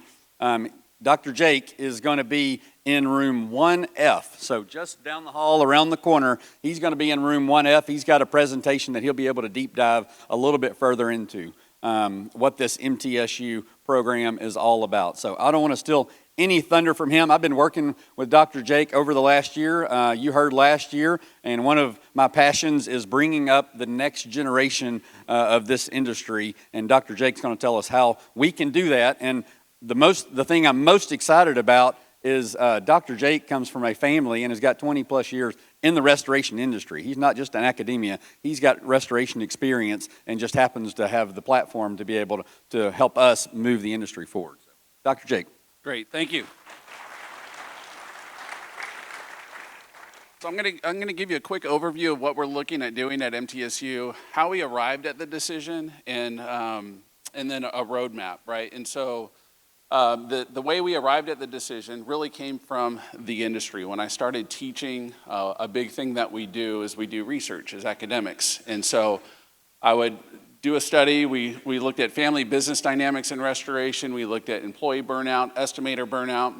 Dr. Jake is going to be in room 1F. So just down the hall, around the corner, he's going to be in room 1F. He's got a presentation that he'll be able to deep dive a little bit further into what this MTSU program is all about. So I don't want to steal any thunder from him. I've been working with Dr. Jake over the last year. You heard last year, and one of my passions is bringing up the next generation of this industry, and Dr. Jake's going to tell us how we can do that. And the thing I'm most excited about is Dr. Jake comes from a family and has got 20 plus years in the restoration industry. He's not just in academia, he's got restoration experience and just happens to have the platform to be able to help us move the industry forward. So, Dr. Jake. Great, thank you. So I'm going to give you a quick overview of what we're looking at doing at MTSU, how we arrived at the decision, and then a roadmap, right? And so the way we arrived at the decision really came from the industry. When I started teaching, a big thing that we do is we do research as academics. And so I would do a study. We looked at family business dynamics in restoration. We looked at employee burnout, estimator burnout.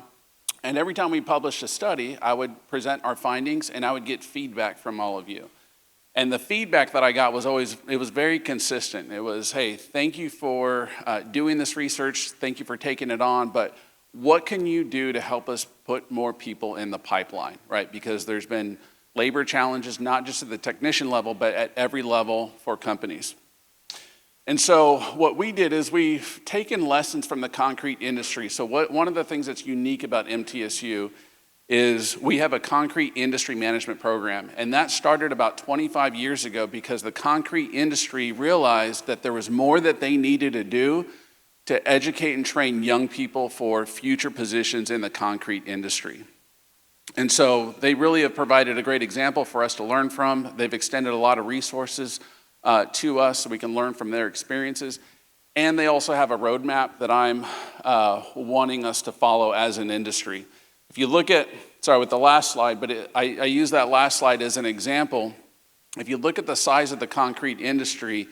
And every time we published a study, I would present our findings and I would get feedback from all of you. And the feedback that I got was always, it was very consistent. It was, hey, thank you for doing this research. Thank you for taking it on. But what can you do to help us put more people in the pipeline, right? Because there's been labor challenges, not just at the technician level, but at every level for companies. And so what we did is we've taken lessons from the concrete industry. So one of the things that's unique about MTSU is we have a concrete industry management program. And that started about 25 years ago because the concrete industry realized that there was more that they needed to do to educate and train young people for future positions in the concrete industry. And so they really have provided a great example for us to learn from. They've extended a lot of resources to us so we can learn from their experiences. And they also have a roadmap that I'm wanting us to follow as an industry. If you look at, sorry, with the last slide, but I use that last slide as an example. If you look at the size of the concrete industry,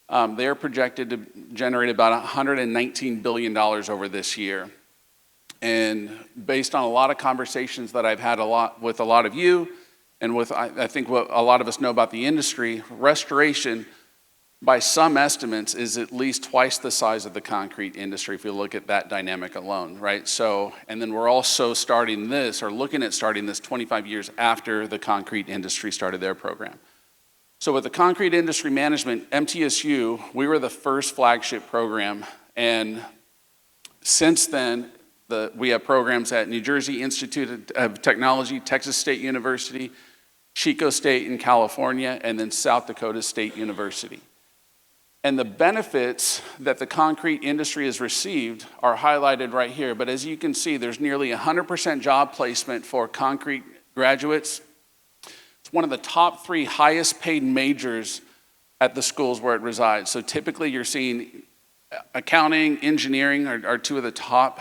they're projected to generate about $119 billion over this year. And based on a lot of conversations that I've had with a lot of you, and with, I think what a lot of us know about the industry, restoration, by some estimates, is at least twice the size of the concrete industry if you look at that dynamic alone, right? So, and then we're also starting this, or looking at starting this 25 years after the concrete industry started their program. So with the concrete industry management, MTSU, we were the first flagship program, and since then, we have programs at New Jersey Institute of Technology, Texas State University, Chico State in California, and then South Dakota State University. And the benefits that the concrete industry has received are highlighted right here. But as you can see, there's nearly 100% job placement for concrete graduates. It's one of the top 3 highest paid majors at the schools where it resides. So typically you're seeing accounting, engineering are 2 of the top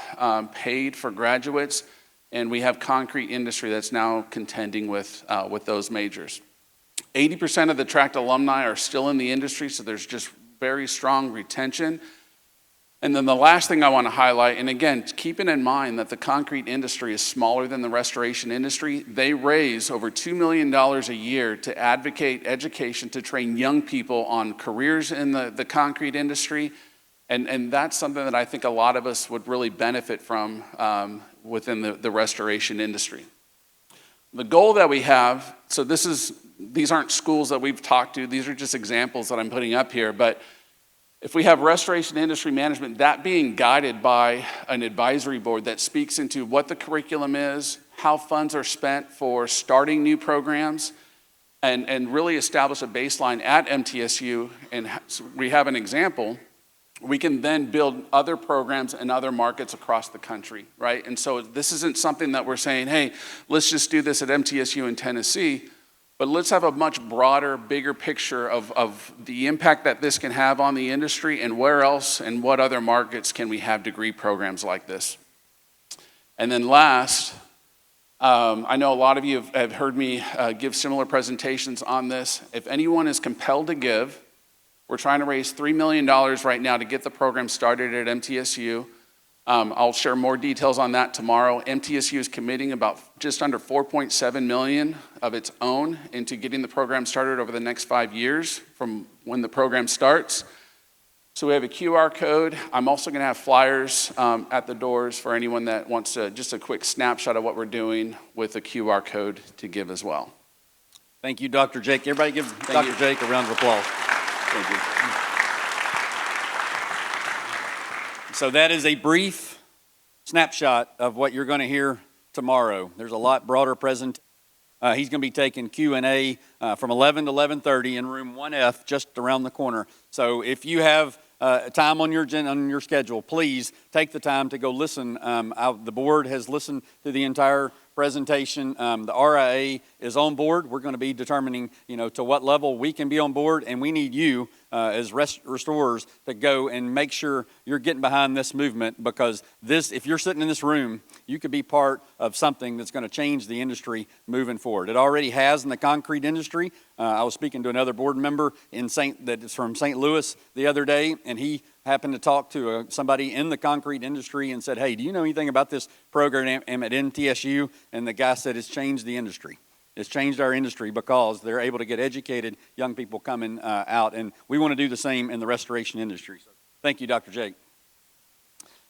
paid for graduates. And we have concrete industry that's now contending with those majors. 80% of the tract alumni are still in the industry, so there's just very strong retention. And then the last thing I want to highlight, and again, keeping in mind that the concrete industry is smaller than the restoration industry, they raise over $2 million a year to advocate education to train young people on careers in the concrete industry. And that's something that I think a lot of us would really benefit from within the restoration industry. The goal that we have, so these aren't schools that we've talked to, these are just examples that I'm putting up here, but if we have restoration industry management, that being guided by an advisory board that speaks into what the curriculum is, how funds are spent for starting new programs, and really establish a baseline at MTSU, and we have an example, we can then build other programs in other markets across the country, right? And so this isn't something that we're saying, hey, let's just do this at MTSU in Tennessee, but let's have a much broader, bigger picture of the impact that this can have on the industry and where else and what other markets can we have degree programs like this. And then last, I know a lot of you have heard me give similar presentations on this. If anyone is compelled to give, we're trying to raise $3 million right now to get the program started at MTSU. I'll share more details on that tomorrow. MTSU is committing about just under $4.7 million of its own into getting the program started over the next 5 years from when the program starts. So we have a QR code. I'm also going to have flyers at the doors for anyone that wants just a quick snapshot of what we're doing with a QR code to give as well. Thank you, Dr. Jake. Everybody give Dr. Jake a round of applause. Thank you. So that is a brief snapshot of what you're going to hear tomorrow. There's a lot broader present. He's going to be taking Q&A from 11 to 11:30 in room 1F, just around the corner. So if you have time on your schedule, please take the time to go listen. The board has listened to the entire presentation. The RIA is on board. We're going to be determining, to what level we can be on board, and we need you as restorers to go and make sure you're getting behind this movement, because if you're sitting in this room, you could be part of something that's going to change the industry moving forward. It already has in the concrete industry. I was speaking to another board member that is from St. Louis the other day, and he happened to talk to somebody in the concrete industry and said, "Hey, do you know anything about this program at NTSU?" And the guy said, "It's changed the industry. It's changed our industry because they're able to get educated young people coming out." And we want to do the same in the restoration industry. So thank you, Dr. Jake.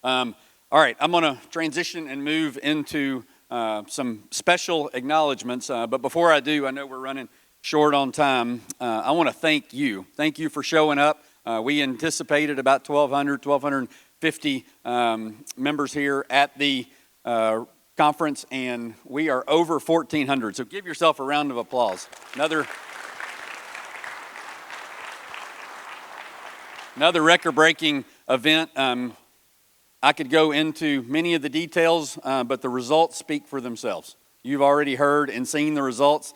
All right, I'm going to transition and move into some special acknowledgments. But before I do, I know we're running short on time. I want to thank you. Thank you for showing up. We anticipated about 1,250 members here at the conference, and we are over 1,400. So give yourself a round of applause. Another record-breaking event. I could go into many of the details, but the results speak for themselves. You've already heard and seen the results.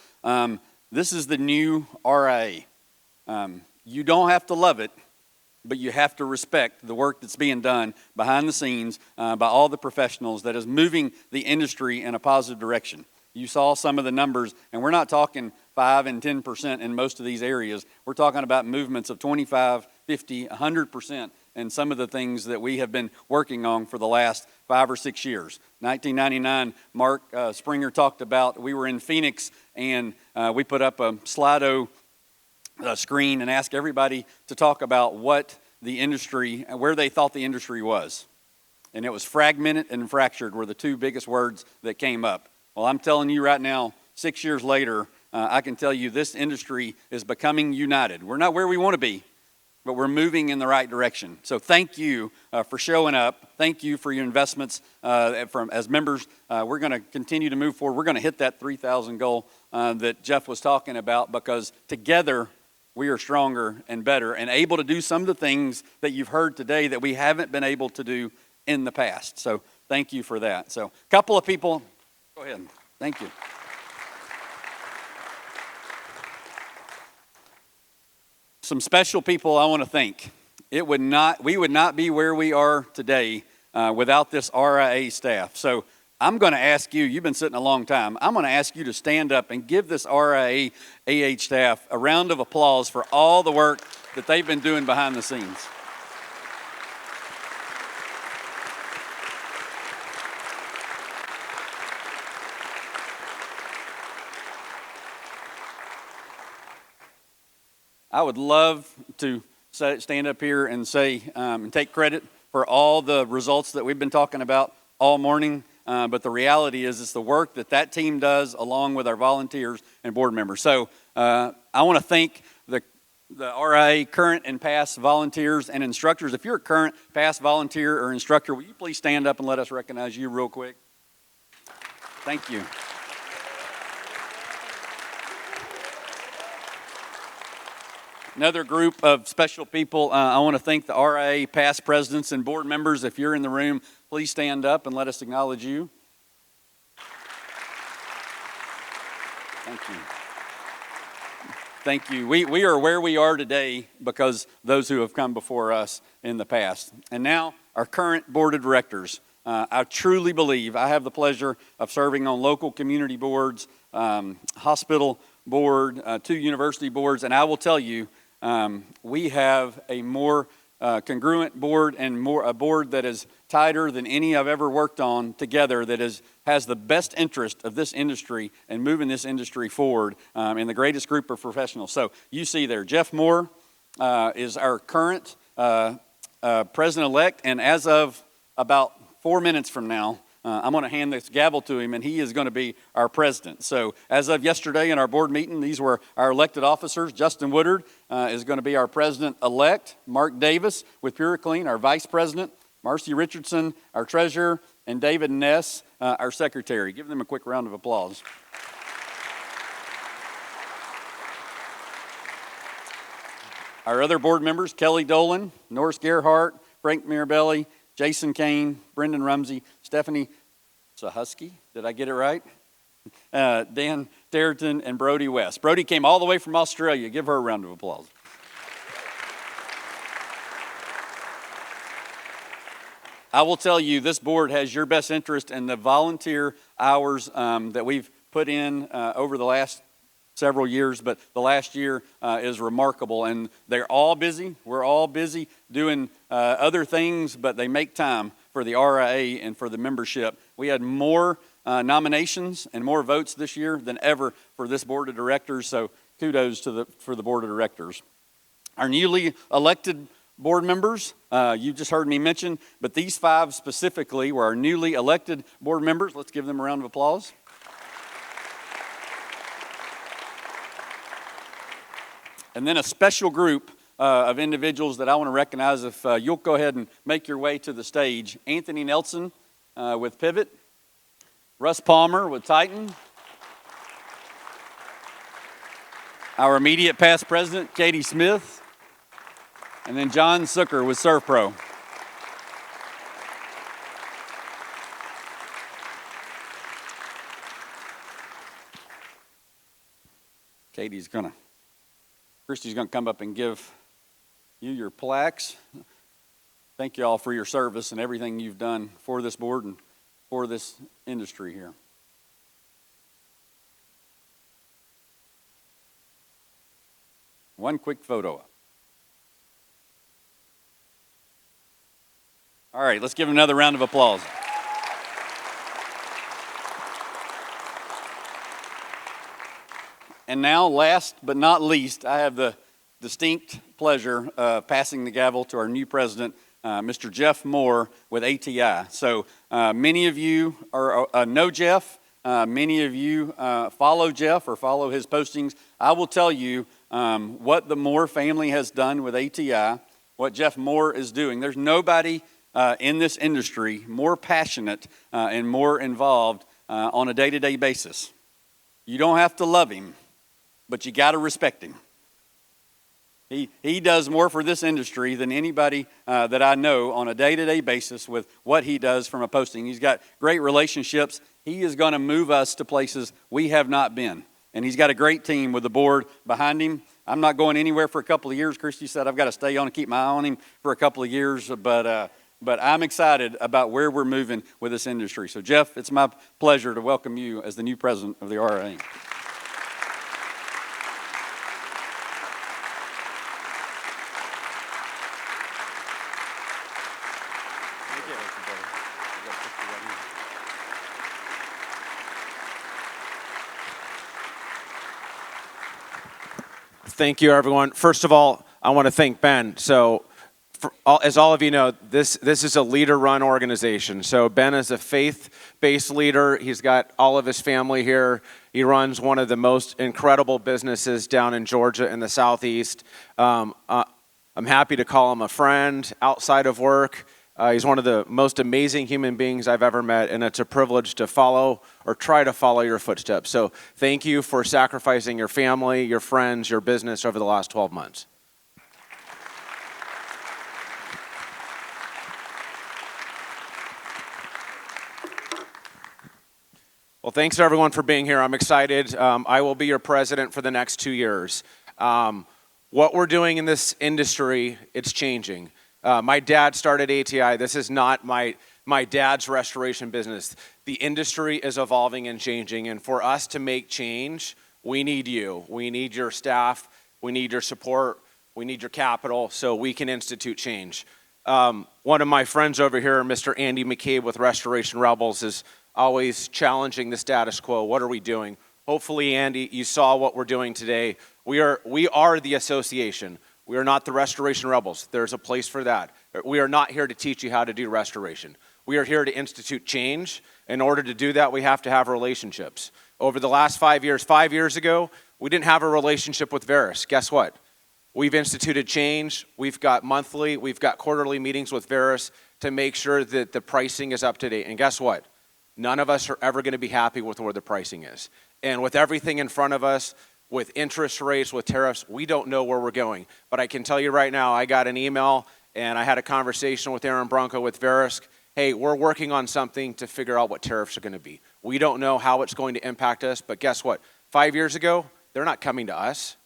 This is the new RIA. You don't have to love it, but you have to respect the work that's being done behind the scenes by all the professionals that is moving the industry in a positive direction. You saw some of the numbers, and we're not talking 5 and 10% in most of these areas. We're talking about movements of 25, 50, 100% in some of the things that we have been working on for the last 5 or 6 years. 1999, Mark Springer talked about, we were in Phoenix, and we put up a Slido screen and asked everybody to talk about what the industry, where they thought the industry was. And it was fragmented and fractured were the two biggest words that came up. Well, I'm telling you right now, 6 years later, I can tell you this industry is becoming united. We're not where we want to be, but we're moving in the right direction. So thank you for showing up. Thank you for your investments as members. We're going to continue to move forward. We're going to hit that 3,000 goal that Jeff was talking about, because together we are stronger and better and able to do some of the things that you've heard today that we haven't been able to do in the past. So thank you for that. So a couple of people, go ahead. Thank you. Some special people I want to thank. We would not be where we are today without this RIA staff. So I'm going to ask you, you've been sitting a long time, I'm going to ask you to stand up and give this RIA staff a round of applause for all the work that they've been doing behind the scenes. I would love to stand up here and say and take credit for all the results that we've been talking about all morning. But the reality is it's the work that team does along with our volunteers and board members. So I want to thank the RIA current and past volunteers and instructors. If you're a current, past volunteer or instructor, will you please stand up and let us recognize you real quick? Thank you. Another group of special people, I want to thank the RIA past presidents and board members. If you're in the room, please stand up and let us acknowledge you. Thank you. Thank you. We are where we are today because those who have come before us in the past. And now our current board of directors. I truly believe I have the pleasure of serving on local community boards, hospital board, 2 university boards, and I will tell you, we have a more congruent board and a board that is tighter than any I've ever worked on together, that has the best interest of this industry and moving this industry forward in the greatest group of professionals. So you see there, Jeff Moore is our current president-elect, and as of about 4 minutes from now, I'm going to hand this gavel to him, and he is going to be our president. So as of yesterday in our board meeting, these were our elected officers. Justin Woodard is going to be our president-elect. Mark Davis with PureClean, our vice president. Marcy Richardson, our treasurer. And David Ness, our secretary. Give them a quick round of applause. Our other board members, Kelly Dolan, Norris Gerhart, Frank Mirabelli, Jason Kane, Brendan Rumsey, Stephanie Sahusky, did I get it right? Dan Territon, and Brody West. Brody came all the way from Australia. Give her a round of applause. I will tell you, this board has your best interest in the volunteer hours that we've put in over the last several years, but the last year is remarkable, and they're all busy. We're all busy doing other things, but they make time for the RIA and for the membership. We had more nominations and more votes this year than ever for this board of directors, so kudos for the board of directors. Our newly elected board members, you just heard me mention, but these 5 specifically were our newly elected board members. Let's give them a round of applause. And then a special group of individuals that I want to recognize. If you'll go ahead and make your way to the stage. Anthony Nelson with Pivot. Russ Palmer with Titan. Our immediate past president, Katie Smith. And then John Zucker with SurfPro. Christy's going to come up and give you your plaques. Thank you all for your service and everything you've done for this board and for this industry here. One quick photo up. All right, let's give another round of applause. And now, last but not least, I have the distinct pleasure of passing the gavel to our new president, Mr. Jeff Moore with ATI. So many of you know Jeff. Many of you follow Jeff or follow his postings. I will tell you what the Moore family has done with ATI, what Jeff Moore is doing. There's nobody in this industry more passionate and more involved on a day-to-day basis. You don't have to love him, but you got to respect him. He does more for this industry than anybody that I know on a day-to-day basis with what he does from a posting. He's got great relationships. He is going to move us to places we have not been. And he's got a great team with the board behind him. I'm not going anywhere for a couple of years. Christy said I've got to stay on and keep my eye on him for a couple of years, but I'm excited about where we're moving with this industry. So, Jeff, it's my pleasure to welcome you as the new president of the RIA. Thank you, everyone. First of all, I want to thank Ben. So, as all of you know, this is a leader-run organization. So Ben is a faith-based leader. He's got all of his family here. He runs one of the most incredible businesses down in Georgia in the Southeast. I'm happy to call him a friend outside of work. He's one of the most amazing human beings I've ever met, and it's a privilege to follow or try to follow your footsteps. So thank you for sacrificing your family, your friends, your business over the last 12 months. Well, thanks everyone for being here. I'm excited. I will be your president for the next 2 years. What we're doing in this industry, it's changing. My dad started ATI. This is not my dad's restoration business. The industry is evolving and changing, and for us to make change, we need you. We need your staff. We need your support. We need your capital so we can institute change. One of my friends over here, Mr. Andy McCabe with Restoration Rebels, is always challenging the status quo. What are we doing? Hopefully, Andy, you saw what we're doing today. We are the association. We are not the restoration rebels. There's a place for that. We are not here to teach you how to do restoration. We are here to institute change. In order to do that, we have to have relationships. Over the last 5 years ago, we didn't have a relationship with Verus. Guess what? We've instituted change. We've got monthly, we've got quarterly meetings with Verus to make sure that the pricing is up to date. And guess what? None of us are ever going to be happy with where the pricing is. And with everything in front of us, with interest rates, with tariffs, we don't know where we're going. But I can tell you right now, I got an email and I had a conversation with Aaron Bronco with Verisk. Hey, we're working on something to figure out what tariffs are going to be. We don't know how it's going to impact us, but guess what? 5 years ago, they're not coming to us.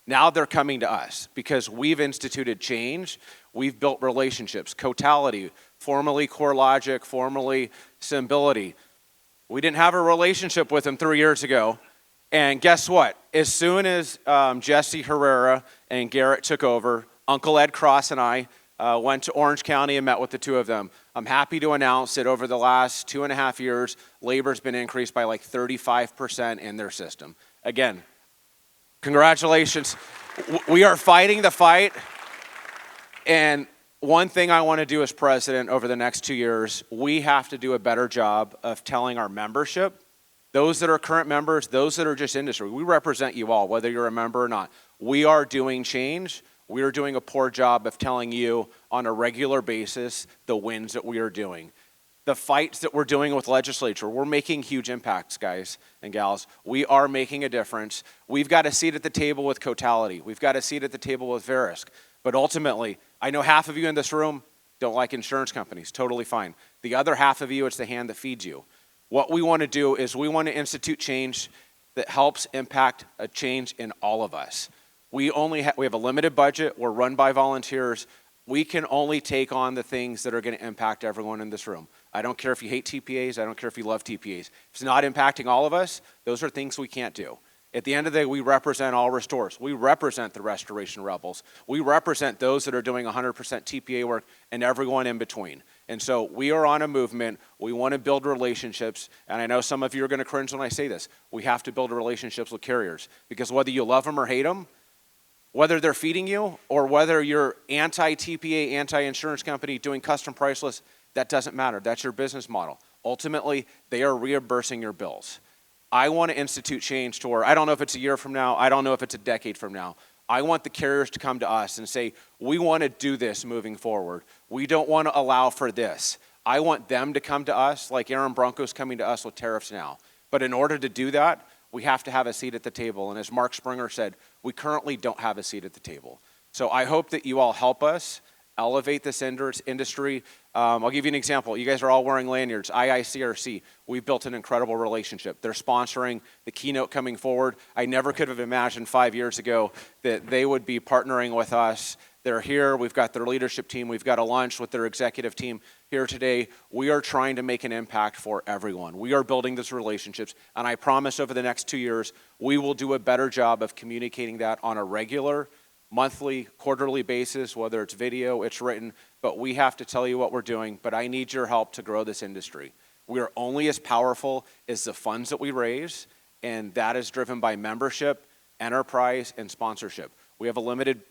Now they're coming to us because we've instituted change. We've built relationships. Cotality, formerly CoreLogic, formerly Symbility. We didn't have a relationship with them 3 years ago. And guess what? As soon as Jesse Herrera and Garrett took over, Uncle Ed Cross and I went to Orange County and met with the two of them. I'm happy to announce that over the last 2.5 years, labor's been increased by like 35% in their system. Again, congratulations. We are fighting the fight. And one thing I want to do as president over the next 2 years, we have to do a better job of telling our membership, those that are current members, those that are just industry. We represent you all, whether you're a member or not. We are doing change. We are doing a poor job of telling you on a regular basis the wins that we are doing. The fights that we're doing with legislature, we're making huge impacts, guys and gals. We are making a difference. We've got a seat at the table with Cotality. We've got a seat at the table with Verisk. But ultimately, I know half of you in this room don't like insurance companies. Totally fine. The other half of you, it's the hand that feeds you. What we want to do is we want to institute change that helps impact a change in all of us. We have a limited budget. We're run by volunteers. We can only take on the things that are going to impact everyone in this room. I don't care if you hate TPAs. I don't care if you love TPAs. If it's not impacting all of us, those are things we can't do. At the end of the day, we represent all restorers. We represent the restoration rebels. We represent those that are doing 100% TPA work and everyone in between. And so we are on a movement. We want to build relationships. And I know some of you are going to cringe when I say this. We have to build relationships with carriers because whether you love them or hate them, whether they're feeding you or whether you're anti-TPA, anti-insurance company doing custom priceless, that doesn't matter. That's your business model. Ultimately, they are reimbursing your bills. I want to institute change to where, I don't know if it's a year from now, I don't know if it's a decade from now. I want the carriers to come to us and say, we want to do this moving forward. We don't want to allow for this. I want them to come to us like Aaron Bronco's coming to us with tariffs now. But in order to do that, we have to have a seat at the table. And as Mark Springer said, we currently don't have a seat at the table. So I hope that you all help us elevate this industry. I'll give you an example. You guys are all wearing lanyards. IICRC, we've built an incredible relationship. They're sponsoring the keynote coming forward. I never could have imagined 5 years ago that they would be partnering with us. They're here. We've got their leadership team. We've got a lunch with their executive team here today. We are trying to make an impact for everyone. We are building these relationships, and I promise over the next 2 years, we will do a better job of communicating that on a regular, monthly, quarterly basis, whether it's video, it's written, but we have to tell you what we're doing, but I need your help to grow this industry. We are only as powerful as the funds that we raise, and that is driven by membership, enterprise, and sponsorship. We have a limited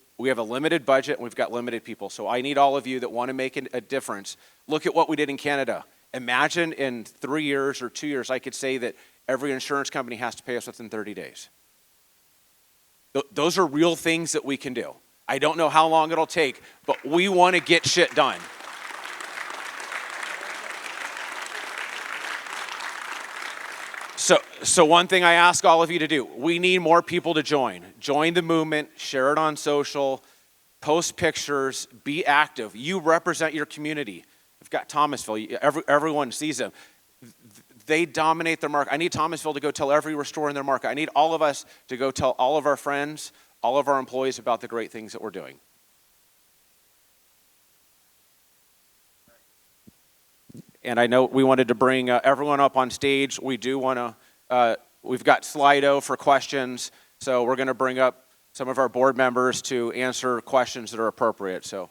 budget, and we've got limited people, so I need all of you that want to make a difference. Look at what we did in Canada. Imagine in 3 years or 2 years, I could say that every insurance company has to pay us within 30 days. Those are real things that we can do. I don't know how long it'll take, but we want to get shit done. So one thing I ask all of you to do, we need more people to join. Join the movement, share it on social, post pictures, be active. You represent your community. We've got Thomasville, everyone sees them. They dominate their market. I need Thomasville to go tell every restorer in their market. I need all of us to go tell all of our friends, all of our employees about the great things that we're doing. And I know we wanted to bring everyone up on stage. We do want to, we've got Slido for questions, so we're going to bring up some of our board members to answer questions that are appropriate. So.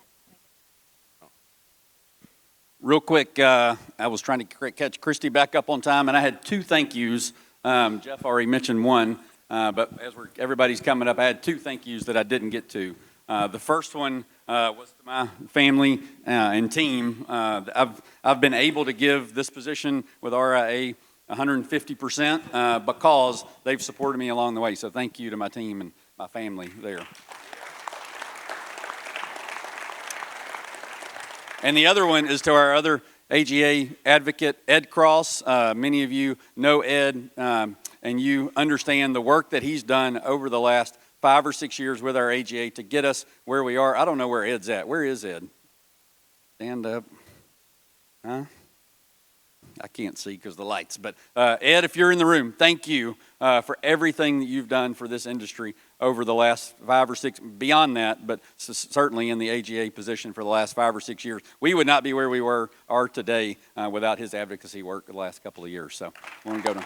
Real quick, I was trying to catch Christy back up on time, and I had two thank yous. Jeff already mentioned one, but as everybody's coming up, I had two thank yous that I didn't get to. The first one was to my family and team. I've been able to give this position with RIA 150% because they've supported me along the way. So thank you to my team and my family there. And the other one is to our other AGA advocate, Ed Cross. Many of you know Ed, and you understand the work that he's done over the last 5 or 6 years with our AGA to get us where we are. I don't know where Ed's at. Where is Ed? Stand up. Huh? I can't see because of the lights. But Ed, if you're in the room, thank you for everything that you've done for this industry over the last 5 or 6, beyond that, but certainly in the AGA position for the last 5 or 6 years. We would not be where we are today without his advocacy work the last couple of years. So I want to go to...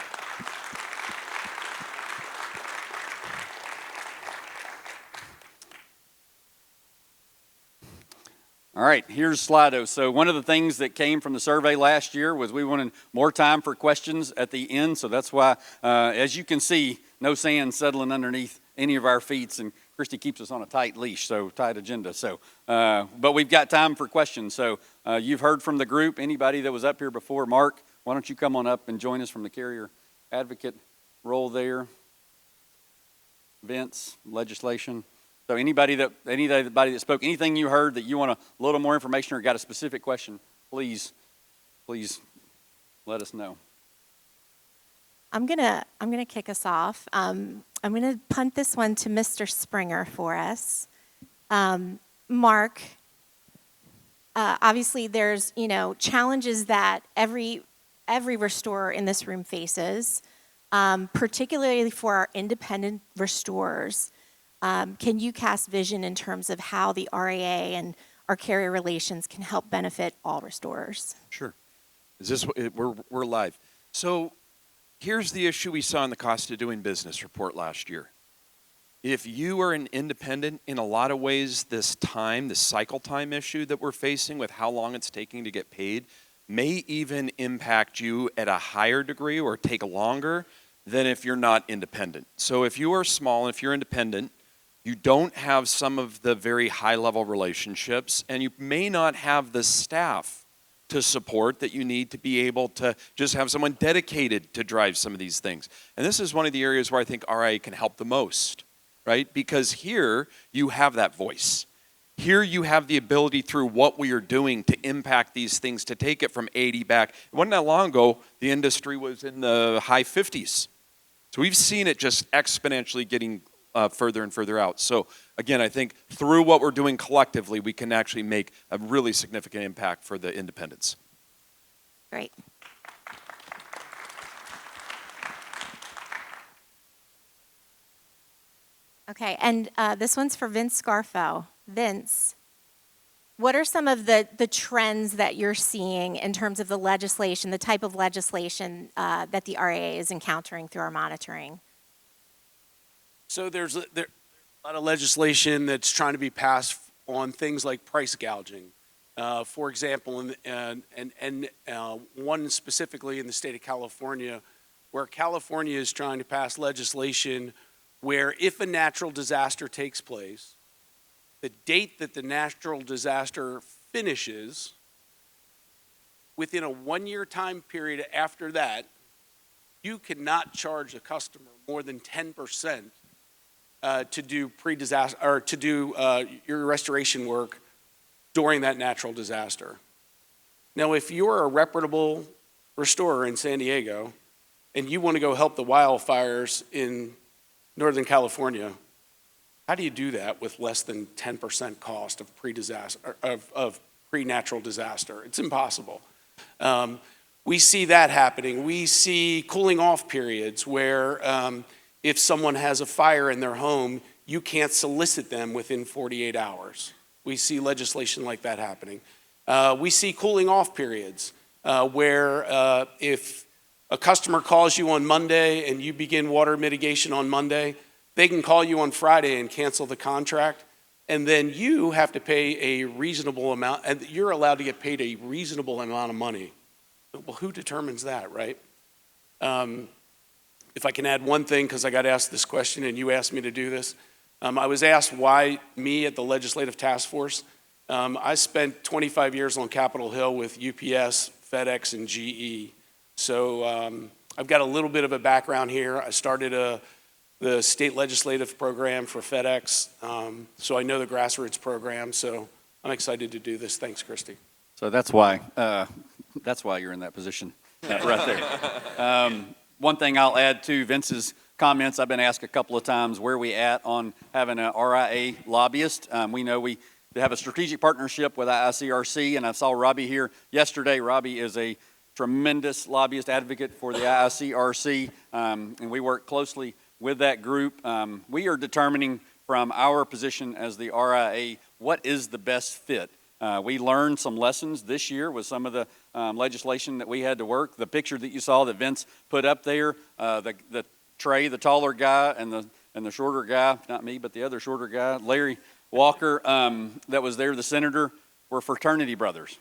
All right, here's Slido. So one of the things that came from the survey last year was we wanted more time for questions at the end. So that's why, as you can see, no sand settling underneath any of our feet. And Christy keeps us on a tight leash, so tight agenda. So, but we've got time for questions. So you've heard from the group. Anybody that was up here before, Mark, why don't you come on up and join us from the carrier advocate role there? Vince, legislation. So anybody that spoke, anything you heard that you want a little more information or got a specific question, please let us know. I'm gonna kick us off. I'm gonna punt this one to Mr. Springer for us. Mark, obviously there's challenges that every restorer in this room faces, particularly for our independent restorers. Can you cast vision in terms of how the RIA and our carrier relations can help benefit all restorers? Sure. Is this we're live? So here's the issue we saw in the cost of doing business report last year. If you are an independent, in a lot of ways, this cycle time issue that we're facing with how long it's taking to get paid may even impact you at a higher degree or take longer than if you're not independent. So if you are small and if you're independent, you don't have some of the very high-level relationships, and you may not have the staff to support that you need to be able to just have someone dedicated to drive some of these things. And this is one of the areas where I think RIA can help the most, right? Because here you have that voice. Here you have the ability through what we are doing to impact these things, to take it from 80 back. It wasn't that long ago, the industry was in the high 50s. So we've seen it just exponentially getting further and further out. So again, I think through what we're doing collectively, we can actually make a really significant impact for the independents. Great. Okay, and this one's for Vince Scarfo. Vince, what are some of the trends that you're seeing in terms of the legislation, the type of legislation that the RIA is encountering through our monitoring? So there's a lot of legislation that's trying to be passed on things like price gouging. For example, and one specifically in the state of California, where California is trying to pass legislation where if a natural disaster takes place, the date that the natural disaster finishes, within a 1-year time period after that, you cannot charge a customer more than 10% to do pre-disaster or to do your restoration work during that natural disaster. Now, if you're a reputable restorer in San Diego and you want to go help the wildfires in Northern California, how do you do that with less than 10% cost of pre-disaster of pre-natural disaster? It's impossible. We see that happening. We see cooling off periods where if someone has a fire in their home, you can't solicit them within 48 hours. We see legislation like that happening. We see cooling off periods where if a customer calls you on Monday and you begin water mitigation on Monday, they can call you on Friday and cancel the contract, and then you have to pay a reasonable amount, and you're allowed to get paid a reasonable amount of money. Well, who determines that, right? If I can add one thing, because I got asked this question and you asked me to do this, I was asked why me at the Legislative Task Force. I spent 25 years on Capitol Hill with UPS, FedEx, and GE. So I've got a little bit of a background here. I started the state legislative program for FedEx, so I know the grassroots program. So I'm excited to do this. Thanks, Christy. So that's why you're in that position right there. One thing I'll add to Vince's comments, I've been asked a couple of times where we at on having a RIA lobbyist. We know we have a strategic partnership with IICRC, and I saw Robbie here yesterday. Robbie is a tremendous lobbyist advocate for the IICRC, and we work closely with that group. We are determining from our position as the RIA what is the best fit. We learned some lessons this year with some of the legislation that we had to work. The picture that you saw that Vince put up there, the Trey, the taller guy, and the shorter guy, not me, but the other shorter guy, Larry Walker, that was there, the senator, were fraternity brothers.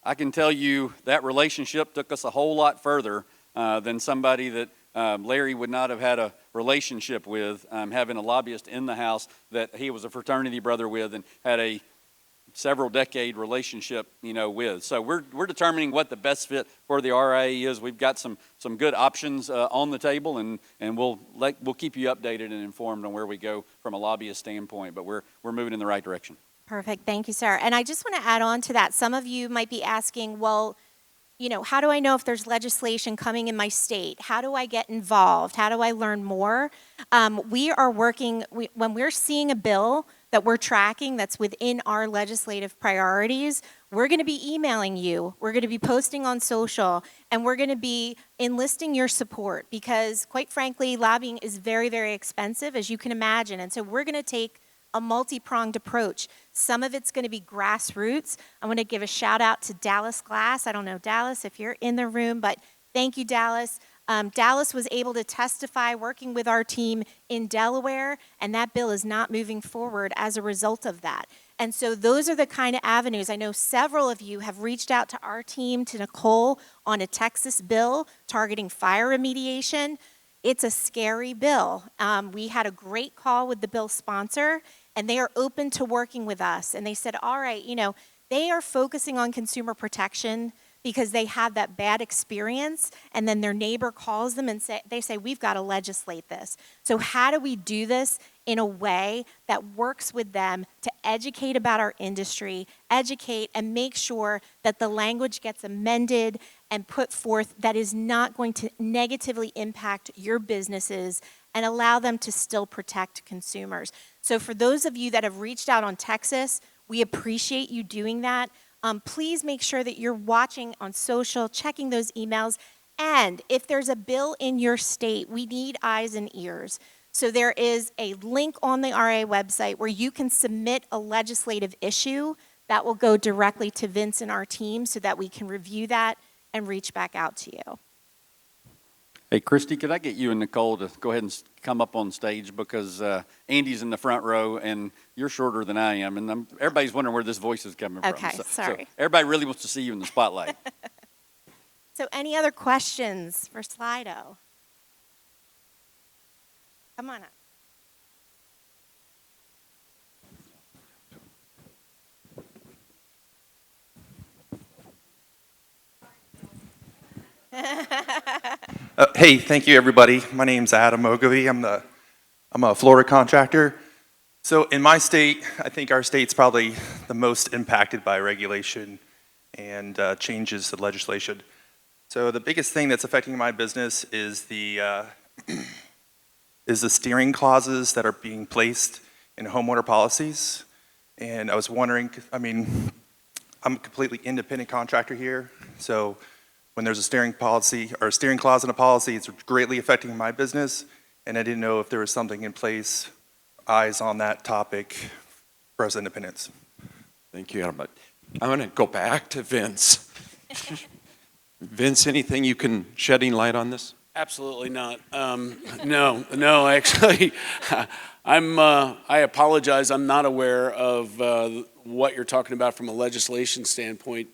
I can tell you that relationship took us a whole lot further than somebody that Larry would not have had a relationship with, having a lobbyist in the House that he was a fraternity brother with and had a several decade relationship, with. So we're determining what the best fit for the RIA is. We've got some good options on the table, and we'll keep you updated and informed on where we go from a lobbyist standpoint. But we're moving in the right direction. Perfect. Thank you, sir. And I just want to add on to that. Some of you might be asking, well, how do I know if there's legislation coming in my state? How do I get involved? How do I learn more? We are working, when we're seeing a bill that we're tracking that's within our legislative priorities, we're going to be emailing you, we're going to be posting on social, and we're going to be enlisting your support because, quite frankly, lobbying is very, very expensive, as you can imagine. And so we're going to take a multi-pronged approach. Some of it's going to be grassroots. I want to give a shout out to Dallas Glass. I don't know, Dallas, if you're in the room, but thank you, Dallas. Dallas was able to testify working with our team in Delaware, and that bill is not moving forward as a result of that. And so those are the kind of avenues. I know several of you have reached out to our team, to Nicole, on a Texas bill targeting fire remediation. It's a scary bill. We had a great call with the bill sponsor, and they are open to working with us. And they said, all right, they are focusing on consumer protection because they have that bad experience, and then their neighbor calls them and they say, we've got to legislate this. So how do we do this in a way that works with them to educate about our industry, educate and make sure that the language gets amended and put forth that is not going to negatively impact your businesses and allow them to still protect consumers. So for those of you that have reached out on Texas, we appreciate you doing that. Please make sure that you're watching on social, checking those emails. And if there's a bill in your state, we need eyes and ears. So there is a link on the RIA website where you can submit a legislative issue that will go directly to Vince and our team so that we can review that and reach back out to you. Hey, Christy, could I get you and Nicole to go ahead and come up on stage because Andy's in the front row and you're shorter than I am, and everybody's wondering where this voice is coming from. Okay, sorry. So everybody really wants to see you in the spotlight. So any other questions for Slido? Come on up. Hey, thank you, everybody. My name's Adam Ogilvy. I'm a Florida contractor. So in my state, I think our state's probably the most impacted by regulation and changes to legislation. So the biggest thing that's affecting my business is the steering clauses that are being placed in homeowner policies. And I was wondering, I'm a completely independent contractor here, so when there's a steering policy or a steering clause in a policy, it's greatly affecting my business, and I didn't know if there was something in place, eyes on that topic for us independents. Thank you, Adam. I'm going to go back to Vince. Vince, anything you can shedding light on this? Absolutely not. No, actually, I apologize. I'm not aware of what you're talking about from a legislation standpoint.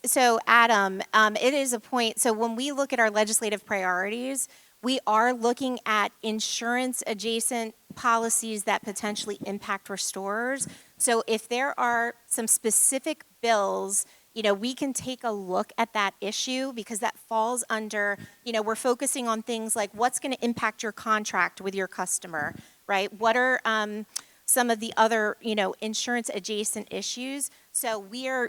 So Adam, it is a point, so when we look at our legislative priorities, we are looking at insurance adjacent policies that potentially impact restorers. So if there are some specific bills, we can take a look at that issue because that falls under, we're focusing on things like what's going to impact your contract with your customer, right? What are some of the other, insurance adjacent issues? So we're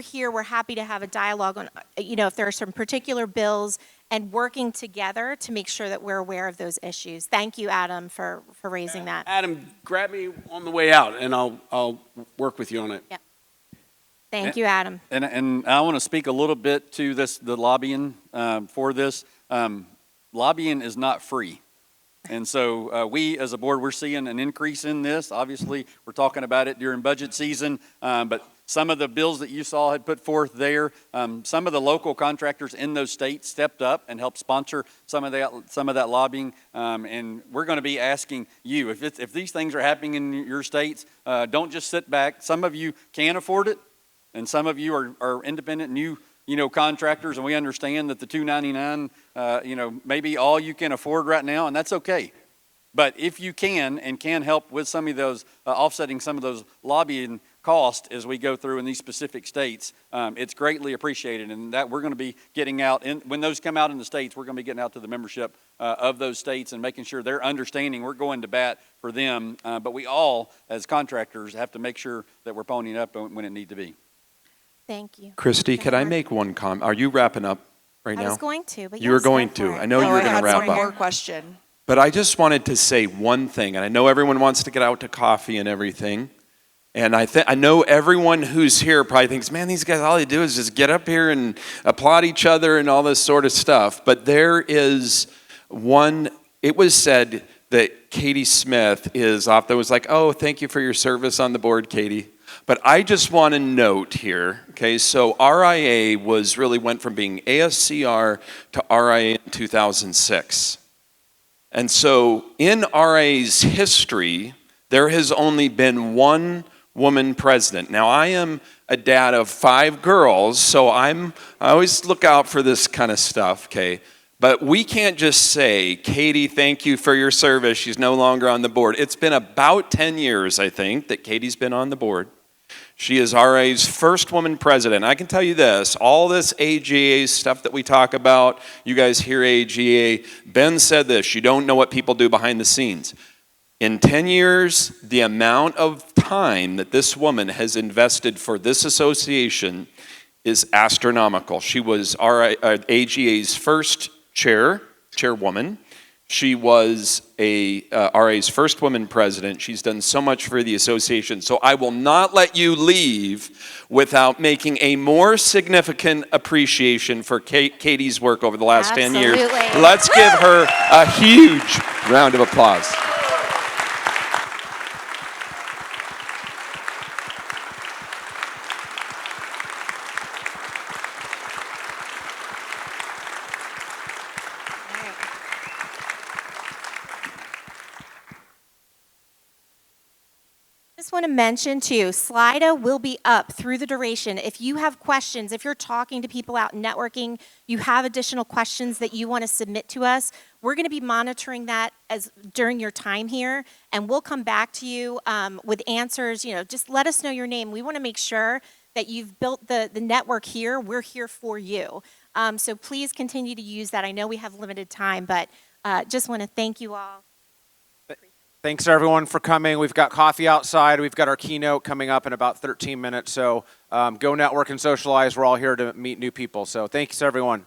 here, we're happy to have a dialogue on, if there are some particular bills and working together to make sure that we're aware of those issues. Thank you, Adam, for raising that. Adam, grab me on the way out, and I'll work with you on it. Yeah. Thank you, Adam. And I want to speak a little bit to the lobbying for this. Lobbying is not free. And so we, as a board, we're seeing an increase in this. Obviously, we're talking about it during budget season, but some of the bills that you saw had put forth there, some of the local contractors in those states stepped up and helped sponsor some of that lobbying. And we're going to be asking you, if these things are happening in your states, don't just sit back. Some of you can afford it, and some of you are independent, new contractors, and we understand that the $299, maybe all you can afford right now, and that's okay. But if you can help with some of those, offsetting some of those lobbying costs as we go through in these specific states, it's greatly appreciated, and that we're going to be getting out, when those come out in the states, we're going to be getting out to the membership of those states and making sure they're understanding we're going to bat for them, but we all, as contractors, have to make sure that we're ponying up when it needs to be. Thank you. Christy, could I make one comment? Are you wrapping up right now? I was going to, but you were going to. I know you were going to wrap up. I had one more question. But I just wanted to say one thing, and I know everyone wants to get out to coffee and everything. And I know everyone who's here probably thinks, man, these guys, all they do is just get up here and applaud each other and all this sort of stuff. But there is one, it was said that Katie Smith is off. That was like, oh, thank you for your service on the board, Katie. But I just want to note here, okay, so RIA went from being ASCR to RIA in 2006. And so in RIA's history, there has only been one woman president. Now, I am a dad of 5 girls, so I always look out for this kind of stuff, okay? But we can't just say, Katie, thank you for your service. She's no longer on the board. It's been about 10 years, I think, that Katie's been on the board. She is RIA's first woman president. I can tell you this, all this AGA stuff that we talk about, you guys hear AGA, Ben said this, you don't know what people do behind the scenes. In 10 years, the amount of time that this woman has invested for this association is astronomical. She was AGA's first chairwoman. She was RIA's first woman president. She's done so much for the association. So I will not let you leave without making a more significant appreciation for Katie's work over the last 10 years. Let's give her a huge round of applause. I just want to mention too, Slido will be up through the duration. If you have questions, if you're talking to people out networking, you have additional questions that you want to submit to us, we're going to be monitoring that during your time here, and we'll come back to you with answers. Just let us know your name. We want to make sure that you've built the network here. We're here for you. So please continue to use that. I know we have limited time, but just want to thank you all. Thanks everyone for coming. We've got coffee outside. We've got our keynote coming up in about 13 minutes. So go network and socialize. We're all here to meet new people. So thanks everyone.